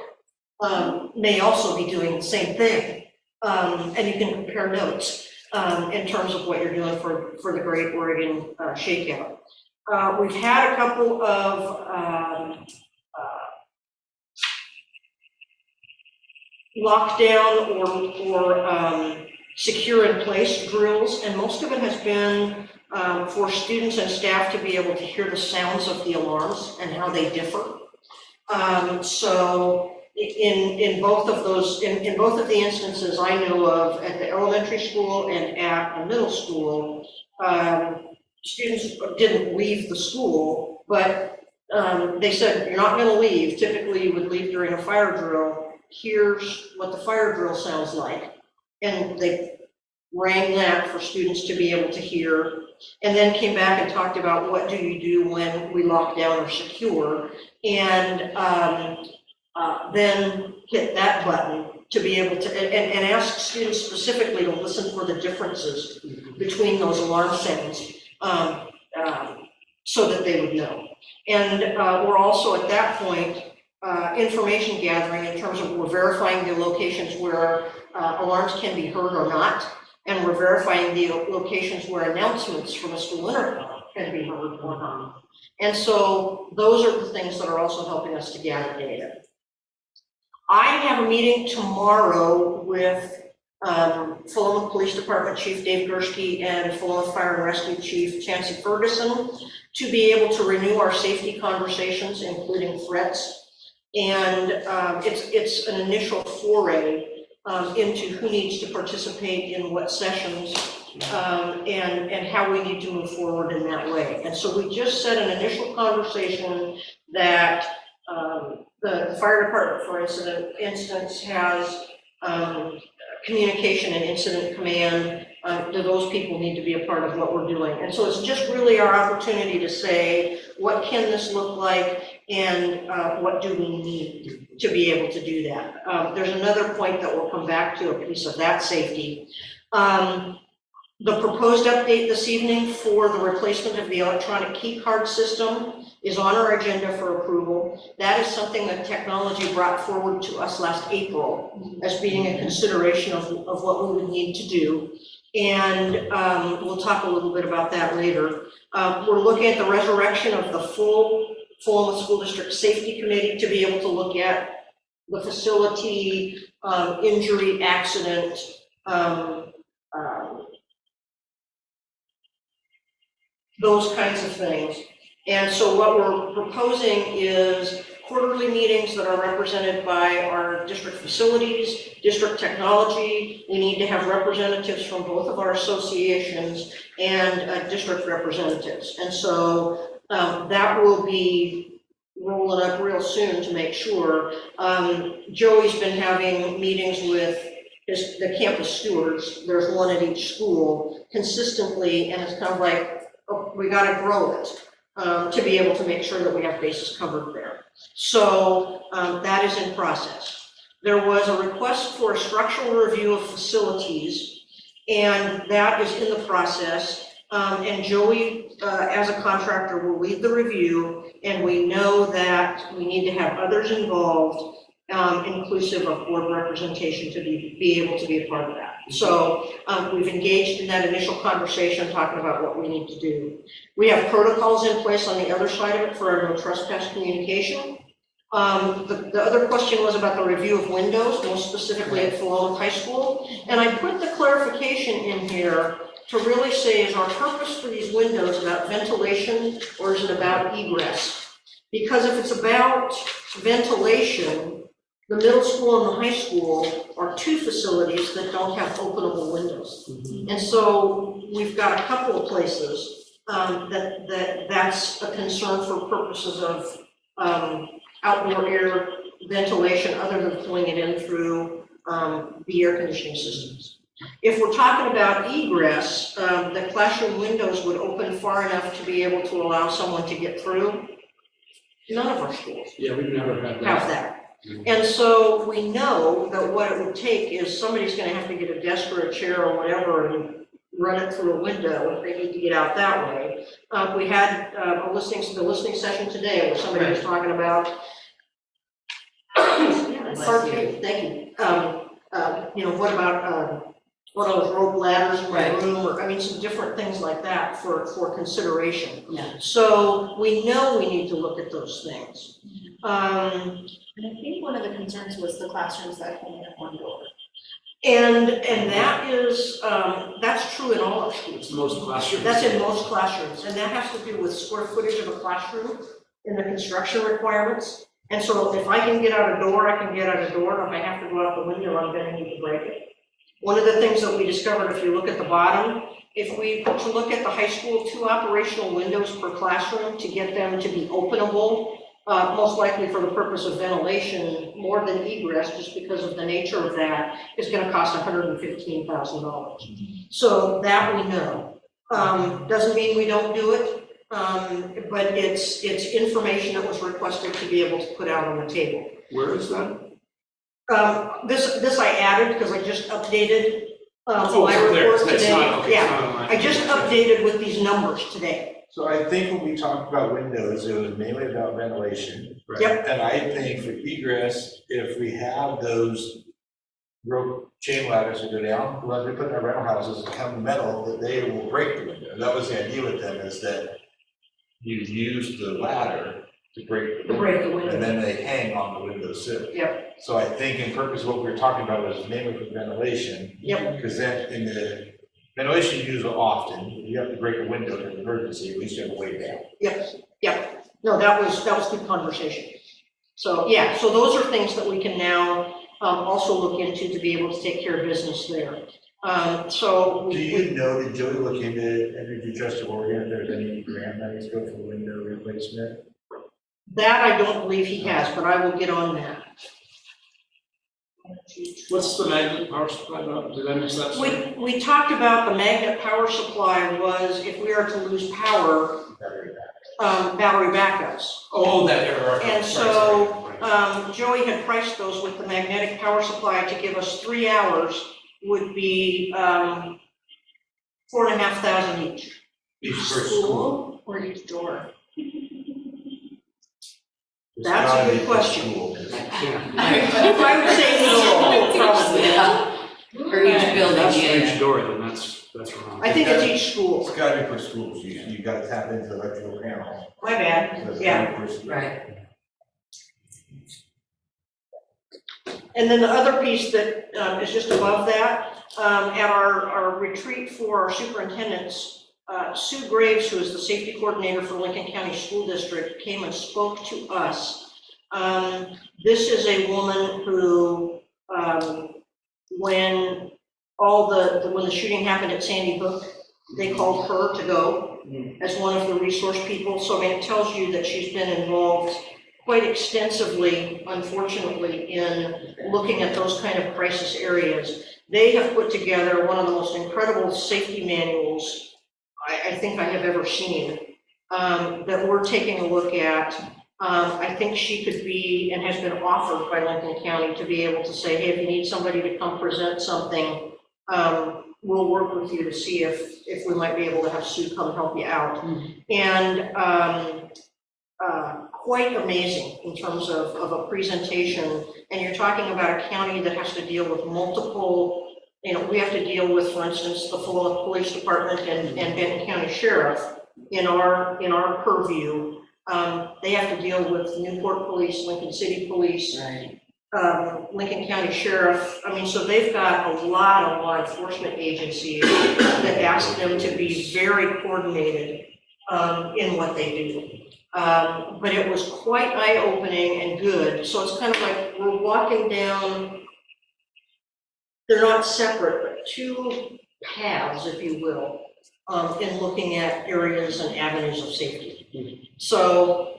may also be doing the same thing. And you can compare notes in terms of what you're doing for the Great Oregon Shakeout. We've had a couple of lockdown or secure in place drills, and most of it has been for students and staff to be able to hear the sounds of the alarms and how they differ. So in both of those, in both of the instances I know of at the elementary school and at the middle school, students didn't leave the school, but they said, you're not gonna leave, typically you would leave during a fire drill, here's what the fire drill sounds like. And they rang that for students to be able to hear, and then came back and talked about what do you do when we lock down or secure, and then hit that button to be able to, and ask students specifically to listen for the differences between those alarm sounds, so that they would know. And we're also at that point, information gathering in terms of we're verifying the locations where alarms can be heard or not, and we're verifying the locations where announcements from a school intercom can be heard or not. And so those are the things that are also helping us to gather data. I have a meeting tomorrow with Philomath Police Department Chief Dave Gursky and Philomath Fire and Rescue Chief Chancey Ferguson to be able to renew our safety conversations, including threats. And it's an initial foray into who needs to participate in what sessions, and how we need to move forward in that way. And so we just set an initial conversation that the fire department, for instance, has communication and incident command. Those people need to be a part of what we're doing. And so it's just really our opportunity to say, what can this look like, and what do we need to be able to do that? There's another point that we'll come back to, a piece of that safety. The proposed update this evening for the replacement of the electronic key card system is on our agenda for approval. That is something that technology brought forward to us last April as being a consideration of what we would need to do. And we'll talk a little bit about that later. We're looking at the resurrection of the full Philomath School District Safety Committee to be able to look at the facility, injury, accident, those kinds of things. And so what we're proposing is quarterly meetings that are represented by our district facilities, district technology. We need to have representatives from both of our associations and district representatives. And so that will be rolling up real soon to make sure. Joey's been having meetings with the campus stewards. There's one at each school consistently, and it's kind of like, oh, we got to grow it to be able to make sure that we have bases covered there. So that is in process. There was a request for a structural review of facilities, and that is in the process. And Joey, as a contractor, will lead the review, and we know that we need to have others involved, inclusive of board representation, to be able to be a part of that. So we've engaged in that initial conversation, talking about what we need to do. We have protocols in place on the other side of it for our no trespass communication. The other question was about the review of windows, most specifically at Philomath High School. And I put the clarification in here to really say, is our purpose for these windows about ventilation, or is it about egress? Because if it's about ventilation, the middle school and the high school are two facilities that don't have openable windows. And so we've got a couple of places that's a concern for purposes of outdoor air ventilation, other than pulling it in through the air conditioning systems. If we're talking about egress, the classroom windows would open far enough to be able to allow someone to get through. None of our schools we've never had have that. And so we know that what it would take is somebody's going to have to get a desk or a chair or whatever and run it through a window if they need to get out that way. We had the listening session today where somebody was talking about, thank you. What about one of those rope ladders in my room, or I mean, some different things like that for consideration. Yeah. So we know we need to look at those things. And I think one of the concerns was the classrooms that only have one door. And that is, that's true in all our schools. Most classrooms. That's in most classrooms, and that has to do with square footage of a classroom in the construction requirements. And so if I can get out a door, I can get out a door, and if I have to go out the window, I'm gonna need to break it. One of the things that we discovered, if you look at the bottom, if we were to look at the high school, 2 operational windows per classroom to get them to be openable, most likely for the purpose of ventilation, more than egress, just because of the nature of that, is gonna cost $115,000. So that we know. Doesn't mean we don't do it, but it's information that was requested to be able to put out on the table. Where is that? This I added because I just updated Oh, my so there, report that's today. not, okay, it's Yeah, not on my. I just updated with these numbers today. So I think when we talked about windows, it was mainly about ventilation. Right. Yep. And I think for egress, if we have those rope chain ladders that go down, like they put in our rental houses and come metal, that they will break the window. That was the idea with them, is that you use the ladder to break the To break the window. and then they hang on the window sill. Yep. So I think in purpose, what we were talking about was mainly for ventilation. Yep. Because then in the ventilation you use it often, if you have to break a window in an emergency, at least you have a way down. Yep. No, that was good conversation. So, yeah, so those are things that we can now also look into to be able to take care of business there. So. Do you know, did Joey look into Energy Trust of Oregon, if there's any grant money to go for window replacement? That I don't believe he has, but I will get on that. What's the magnet power supply about? Did I miss that? We talked about the magnet power supply was if we are to lose power, battery backups. Oh, that error. And so, Joey had priced those with the magnetic power supply to give us 3 hours would be, $4,500 each. Each per school? Or each door? That's a good question. Yeah. If I would say each school, probably. For each building, That's for yeah. each door, then that's wrong. I think it's each school. It's gotta be per school, so you gotta tap into the electrical panel. My bad, So it's yeah. gotta be per school. Right. And then the other piece that is just above that, at our retreat for our superintendents, Sue Graves, who is the safety coordinator for Lincoln County School District, came and spoke to us. This is a woman who, when when the shooting happened at Sandy Hook, they called her to go as one of the resource people. So I mean, it tells you that she's been involved quite extensively, unfortunately, in looking at those kind of crisis areas. They have put together one of the most incredible safety manuals I think I have ever seen, that we're taking a look at. I think she could be, and has been offered by Lincoln County, to be able to say, hey, if you need somebody to come present something, we'll work with you to see if we might be able to have Sue come help you out. And quite amazing in terms of a presentation. And you're talking about a county that has to deal with multiple, we have to deal with, for instance, the Philomath Police Department and Benton County Sheriff in our purview. They have to deal with Newport Police, Lincoln City Police, Right. Lincoln County Sheriff. I mean, so they've got a lot of law enforcement agencies that ask them to be very coordinated in what they do. But it was quite eye-opening and good. So it's kind of like we're walking down, they're not separate, but 2 paths, if you will, in looking at areas and avenues of safety. So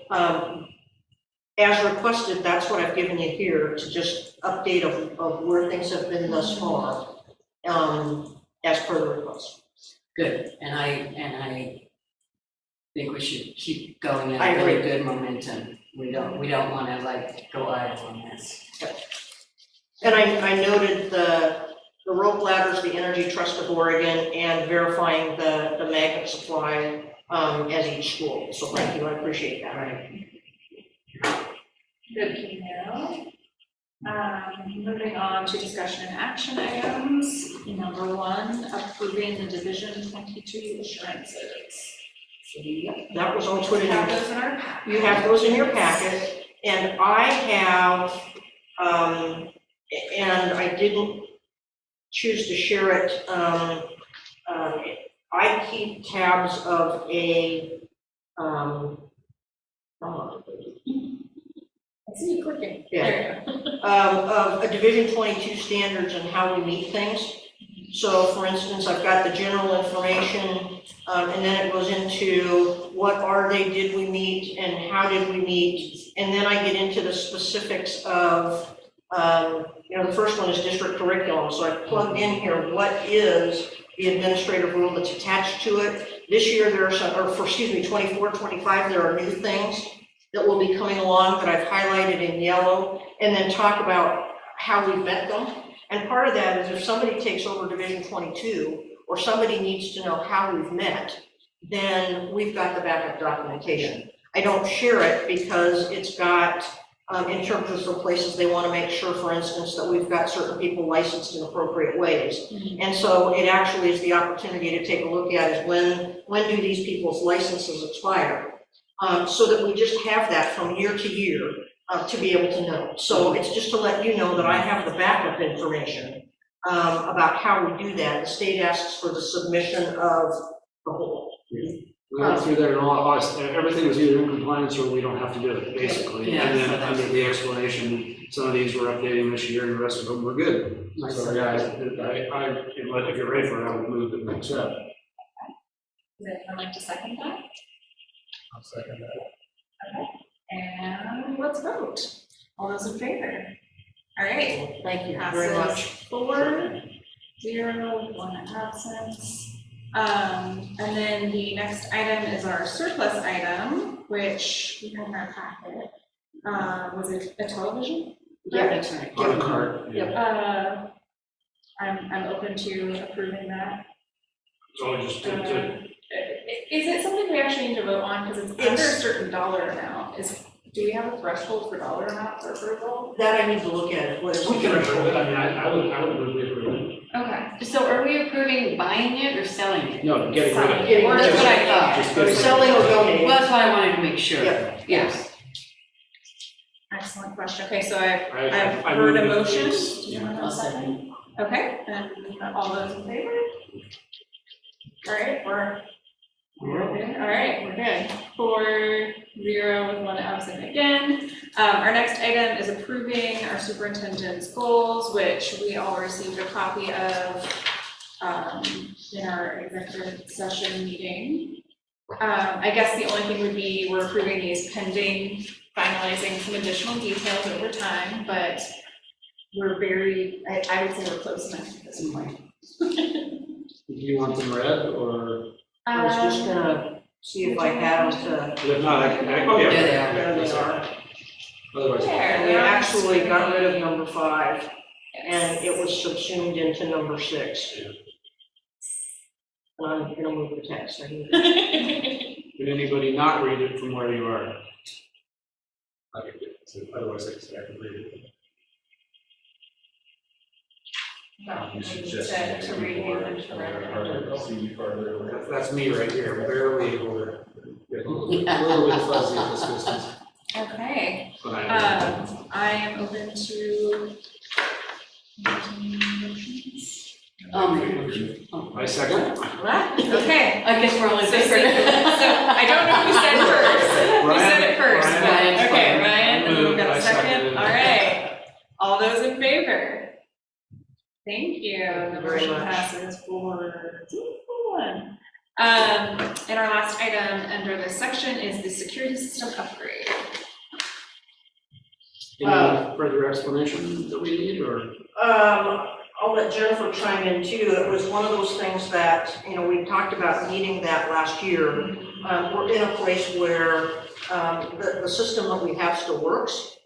as requested, that's what I've given you here, to just update of where things have been thus far, as per the request. Good, and I think we should keep going I at a really agree. good momentum. We don't wanna like go idle on this. And I noted the rope ladders, the Energy Trust of Oregon, and verifying the magnet supply as each school. So thank you, I appreciate that. Right. Good to know. Moving on to discussion and action items. Number 1, approving the Division 22 assurances. That was all put in. We have those in our packet. You have those in your packet, and I have, and I didn't choose to share it. I keep tabs of a, I see you clicking. Yeah. There you go. Of a Division 22 standards and how we meet things. So for instance, I've got the general information, and then it goes into what are they, did we meet, and how did we meet? And then I get into the specifics of, the first one is district curriculum. So I plugged in here, what is the administrative rule that's attached to it? This year there are some, 24, 25, there are new things that will be coming along that I've highlighted in yellow, and then talk about how we've met them. And part of that is if somebody takes over Division 22, or somebody needs to know how we've met, then we've got the backup documentation. I don't share it because it's got, in terms of the places they want to make sure, for instance, that we've got certain people licensed in appropriate ways. And so it actually is the opportunity to take a look at is when do these people's licenses expire? So that we just have that from year to year to be able to know. So it's just to let you know that I have the backup information about how we do that. The state asks for the submission of the whole. We went through that in all August, everything was either in compliance or we don't have to do it, basically. Yeah, And then so under the explanation, some of these we're updating this year and the rest of them were good. So guys, if you're ready for it, I would move the next step. Would anyone like to second that? I'll second that. Okay, and let's vote. All those in favor? All right. Thank you very much. 4-0, 1 absence. And then the next item is our surplus item, which we had in our packet. Was it a television? Yeah, that's right. On a cart. Yep. I'm open to approving that. So just Is it something we actually need to vote on because it's under a certain dollar amount? Do we have a threshold for dollar amount for approval? That I need to look at. What is we can approve it. I mean, I would move the approval. Okay. So are we approving buying it or selling it? No, getting rid of it. Or that's what I thought. Just get rid of it. Selling or donating. Well, that's what I wanted to make sure. Yep. Yes. Excellent question. Okay, so I've I heard a move it, motion. please. Do you want a second? Okay, and all those in favor? All right, we're good. All right, we're good. 4-0 with 1 absent again. Our next item is approving our superintendent's goals, which we all received a copy of in our executive session meeting. I guess the only thing would be we're approving these pending finalizing some additional details over time, but we're very, I would say we're close enough at this point. Do you want them read or? I was just gonna see if I had them to. If not, oh yeah. There they are. Otherwise. And we actually got rid of number 5, and it was subsumed into number 6. And I'm gonna move the text. Did anybody not read it from where you are? Otherwise, I can read it. No, you said to review and to recommend. That's me right here, barely able to get a little bit fuzzy at this distance. Okay, But I am open to motions. I second. Okay. I guess we're only So different. I don't know who said first. Who said it first? Ryan's But- Okay, fine. Ryan, and we've got I a second. seconded. All right. All those in favor? Thank you. The very motion much. passes 4-1. And our last item under this section is the security system upgrade. Any further explanation that we need, or? I'll let Jennifer chime in too. It was one of those things that, we talked about needing that last year. We're in a place where the system that we have still works.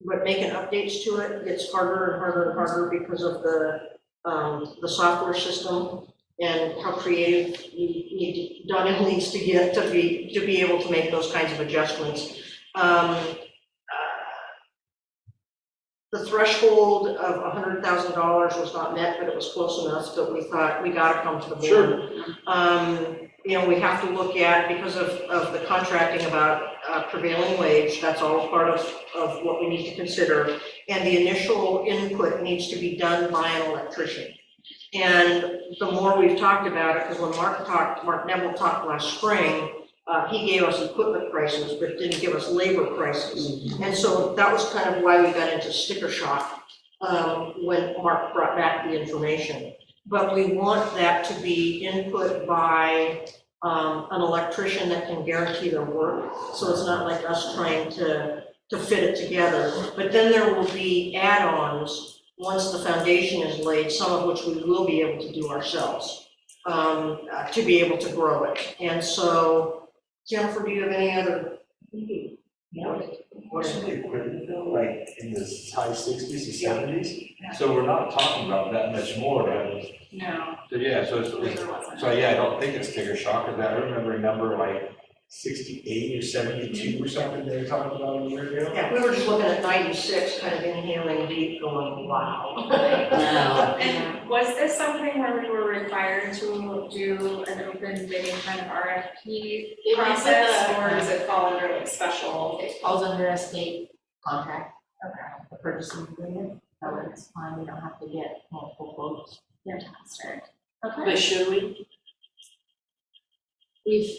But making updates to it gets harder and harder and harder because of the software system and how creative Donna needs to get to be able to make those kinds of adjustments. The threshold of $100,000 was not met, but it was close enough that we thought we got to come to the board. Sure. We have to look at, because of the contracting about prevailing wage, that's all part of what we need to consider. And the initial input needs to be done by an electrician. And the more we've talked about it, because when Mark Neville talked last spring, he gave us equipment prices, but didn't give us labor prices. And so that was kind of why we got into sticker shock when Mark brought back the information. But we want that to be input by an electrician that can guarantee their work. So it's not like us trying to fit it together. But then there will be add-ons once the foundation is laid, some of which we will be able to do ourselves, to be able to grow it. And so, Jennifer, do you have any other? What's the equipment though, like in the high 60s to 70s? So we're not talking about that much more, right? No. So yeah, so yeah, I don't think it's sticker shock, because I remember a number like 68 or 72 or something they were talking about a year ago. Yeah, we were just looking at 96, kind of inhaling deep, going, wow. And was this something where we were required to do an open bidding kind of RFP process, or does it fall under like special? It falls under a state contract, Okay, a purchasing agreement, so it's fine, we don't have to get multiple quotes. fantastic. Okay. But should we? We've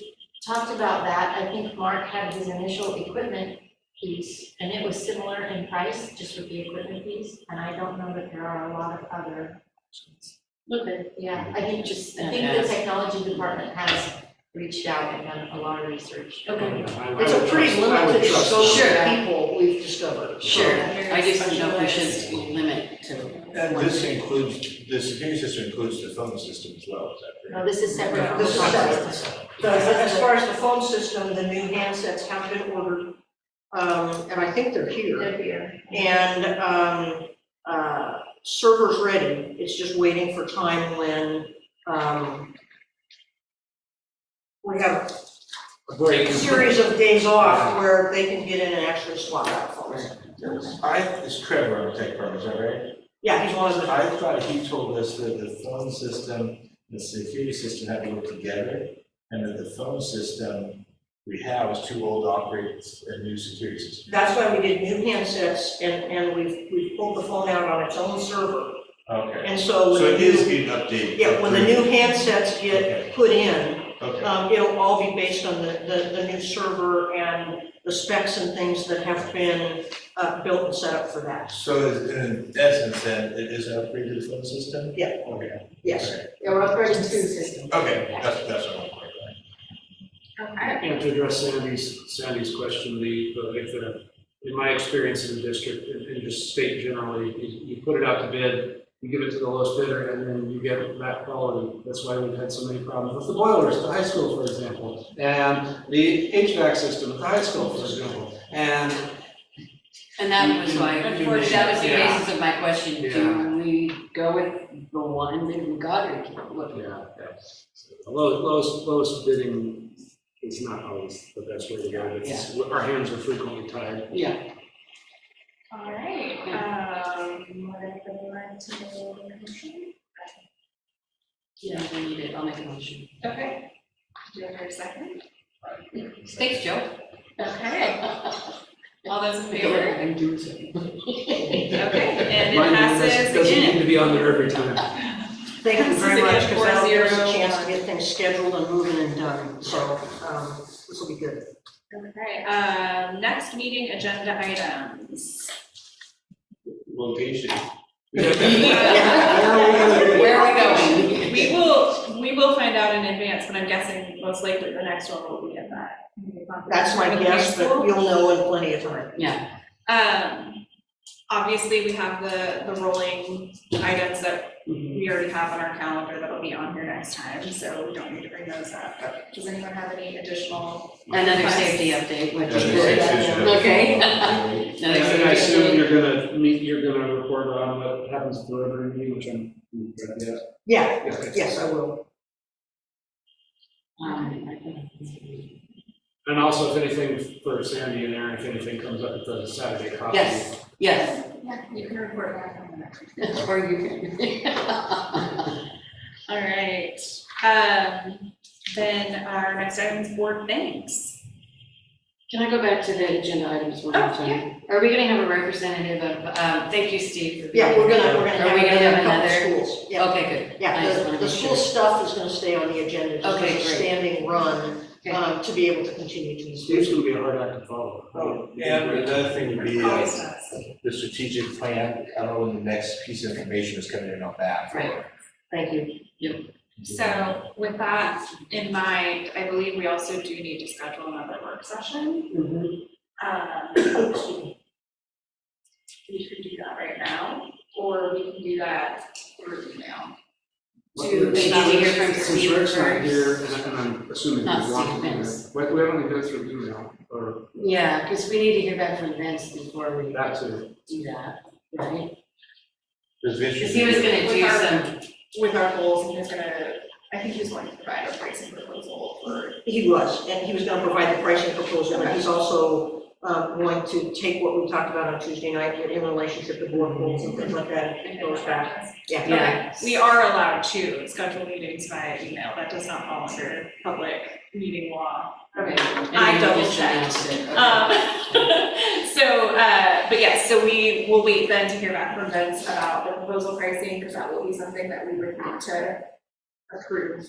talked about that, I think Mark had his initial equipment piece, and it was similar in price, just with the equipment piece, and I don't know that there are a lot of other options. Okay, yeah, I think the technology department has reached out and done a lot of research. Okay. It's a pretty limited scope Sure. of people we've discovered. Sure, I just don't know if we should limit to. And this includes, the security system includes the phone system as well, is that correct? No, this is separate from the This is phone separate. system. As far as the phone system, the new handsets have been ordered, and I think they're here. They're here. And server's ready, it's just waiting for time when we have a series of days off where they can get in and actually swap out phones. It's Trevor on the tech firm, is that right? Yeah, he's one of the. I thought he told us that the phone system, the security system had to work together, and that the phone system we have is too old to operate a new security system. That's why we did new handsets, and we've pulled the phone out on its own server. Okay. And so when So the it is new- being updated. Yeah, when the new handsets get put in, Okay. it'll all be based on the new server and the specs and things that have been built and set up for that. So in essence, then, it is an upgrade to the phone system? Yeah. Okay. Yes. Okay. Yeah, we're upgrading two systems. Okay, that's what I'm. Okay. And to address Sandy's question, in my experience in the district, and just state generally, you put it out to bid, you give it to the lowest bidder, and then you get that quality. That's why we've had so many problems with the boilers at the high school, for example, and the HVAC system at the high school, for example, and that was why, that was the Yeah. basis of my question, Yeah. do we go with the one that we got or keep looking? yeah. The lowest bidding is not always the best way to go. It's, our hands are frequently tied. Yeah. All right, we're gonna go right to the motion. Yeah, we need it, I'll make a motion. Okay. Do you have a second? Thanks, Joe. Okay. All those in favor? I'm doing something. Okay, and it Mine passes doesn't need again. to be on there every time. Thank you very much, Passes again, because that'll give us a 4-0. chance to get things scheduled and moving and done, so, this will be good. Okay, next meeting agenda items. Location. Where are we going? We will find out in advance, but I'm guessing most likely the next one will be at that. That's my guess, but you'll know in plenty of time. Yeah. Obviously, we have the rolling items that we already have on our calendar that'll be on here next time, so we don't need to bring those up. But does anyone have any additional? Another requests? safety update, which Another is safety update. okay. And Another I safety assume update. you're gonna report on what happens at the Rotary meeting, which I'm, Yeah, yeah. yes, I will. And also if anything for Sandy and Aaron, if anything comes up at the Saturday coffee. Yes, yes. Yeah, you can report back on that. Or you can. All right, then our next item is board thanks. Can I go back to the agenda items one more time? Are we gonna have a representative of, thank you, Steve. for Yeah, being we're gonna here. have Are we gonna have a couple another? schools. Yeah. Okay, good. I Yeah, just wanna the make school sure. stuff is gonna stay on the agenda, just Okay, as a great. standing run to be able to continue to. Steve's gonna be a hard act to follow. And another thing would be Always does. the strategic plan. I don't know when the next piece of information is coming in on that. Right. Thank you. So with that in mind, I believe we also do need to schedule another work session. We could do that right now, or we can do that through email. To, they need to hear from Since Steve Rick's not first. here, and I'm assuming Not he's walking Steve, in Vince. there, why don't we go through email, or Yeah, because we need to hear back from Vince before we that too? do that, right? There's Because he was gonna do some, With our goals, and he was gonna, I think he was going to provide a pricing proposal for. He was, and he was gonna provide the pricing proposal, and he's also going to take what we talked about on Tuesday night in relationship to board goals and things like that, and goes back. Yeah. Yeah. We are allowed to schedule meetings via email, that does not fall under public meeting law. Okay. I double checked. But yes, so we will wait then to hear back from Vince about the proposal pricing, because that will be something that we would need to approve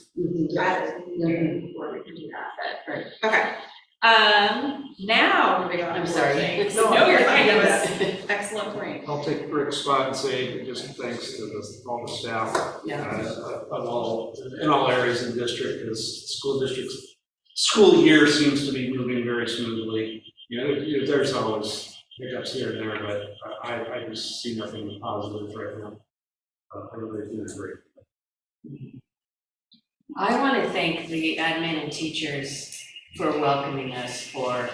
rather than before we can do that, but. Right. Okay. Now moving on. I'm to sorry. things. No, you're fine, that was excellent point. I'll take Rick's spot and say just thanks to all the staff, of all, in all areas of the district, because school year seems to be moving very smoothly. You know, there's always hiccups here and there, but I just see nothing positive right now. Everybody's doing great. I want to thank the admin and teachers for welcoming us for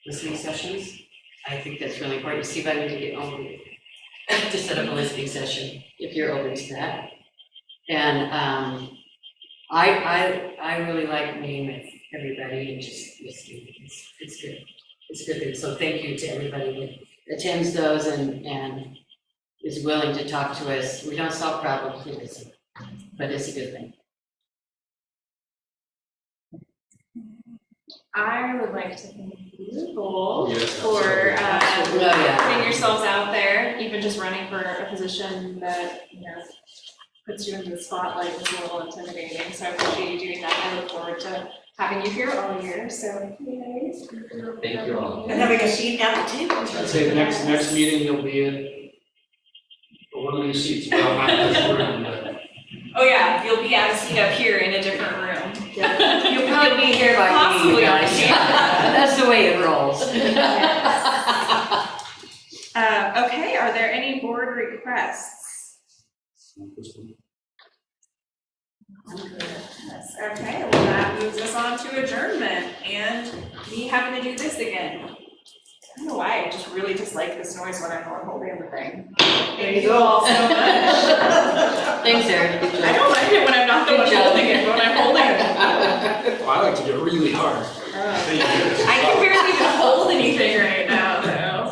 listening sessions. I think that's really important. Steve, I need to get over to set up a listening session if you're open to that. And I really like meeting with everybody and just listening. It's good. It's a good thing. So thank you to everybody that attends those and is willing to talk to us. We don't solve problems, we listen, but it's a good thing. I would like to thank you both Yes, for yeah. putting yourselves out there, even just running for a position that, you know, puts you in the spotlight is a little intimidating. So I appreciate you doing that. I look forward to having you here all year. So yay. Thank you all. And having a seat at the table. I'd say next meeting you'll be in one of these seats, but I'm not in this room, but. Oh yeah, you'll be at a seat up here in a different room. You'll probably be here by me, Possibly you guys. on camera. That's the way it rolls. Okay, are there any board requests? Yes, okay, well that moves us on to adjournment and me having to do this again. I don't know why, I just really dislike this noise when I'm holding the thing. Thank you all so much. Thanks, Eric. I don't like it when I'm not the one holding it, but when I'm holding it. Well, I like to do it really hard. I can barely even hold anything right now, though.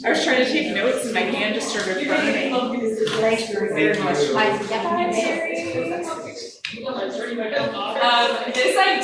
I was trying to take notes and my hand just started burning. Thanks very much. This I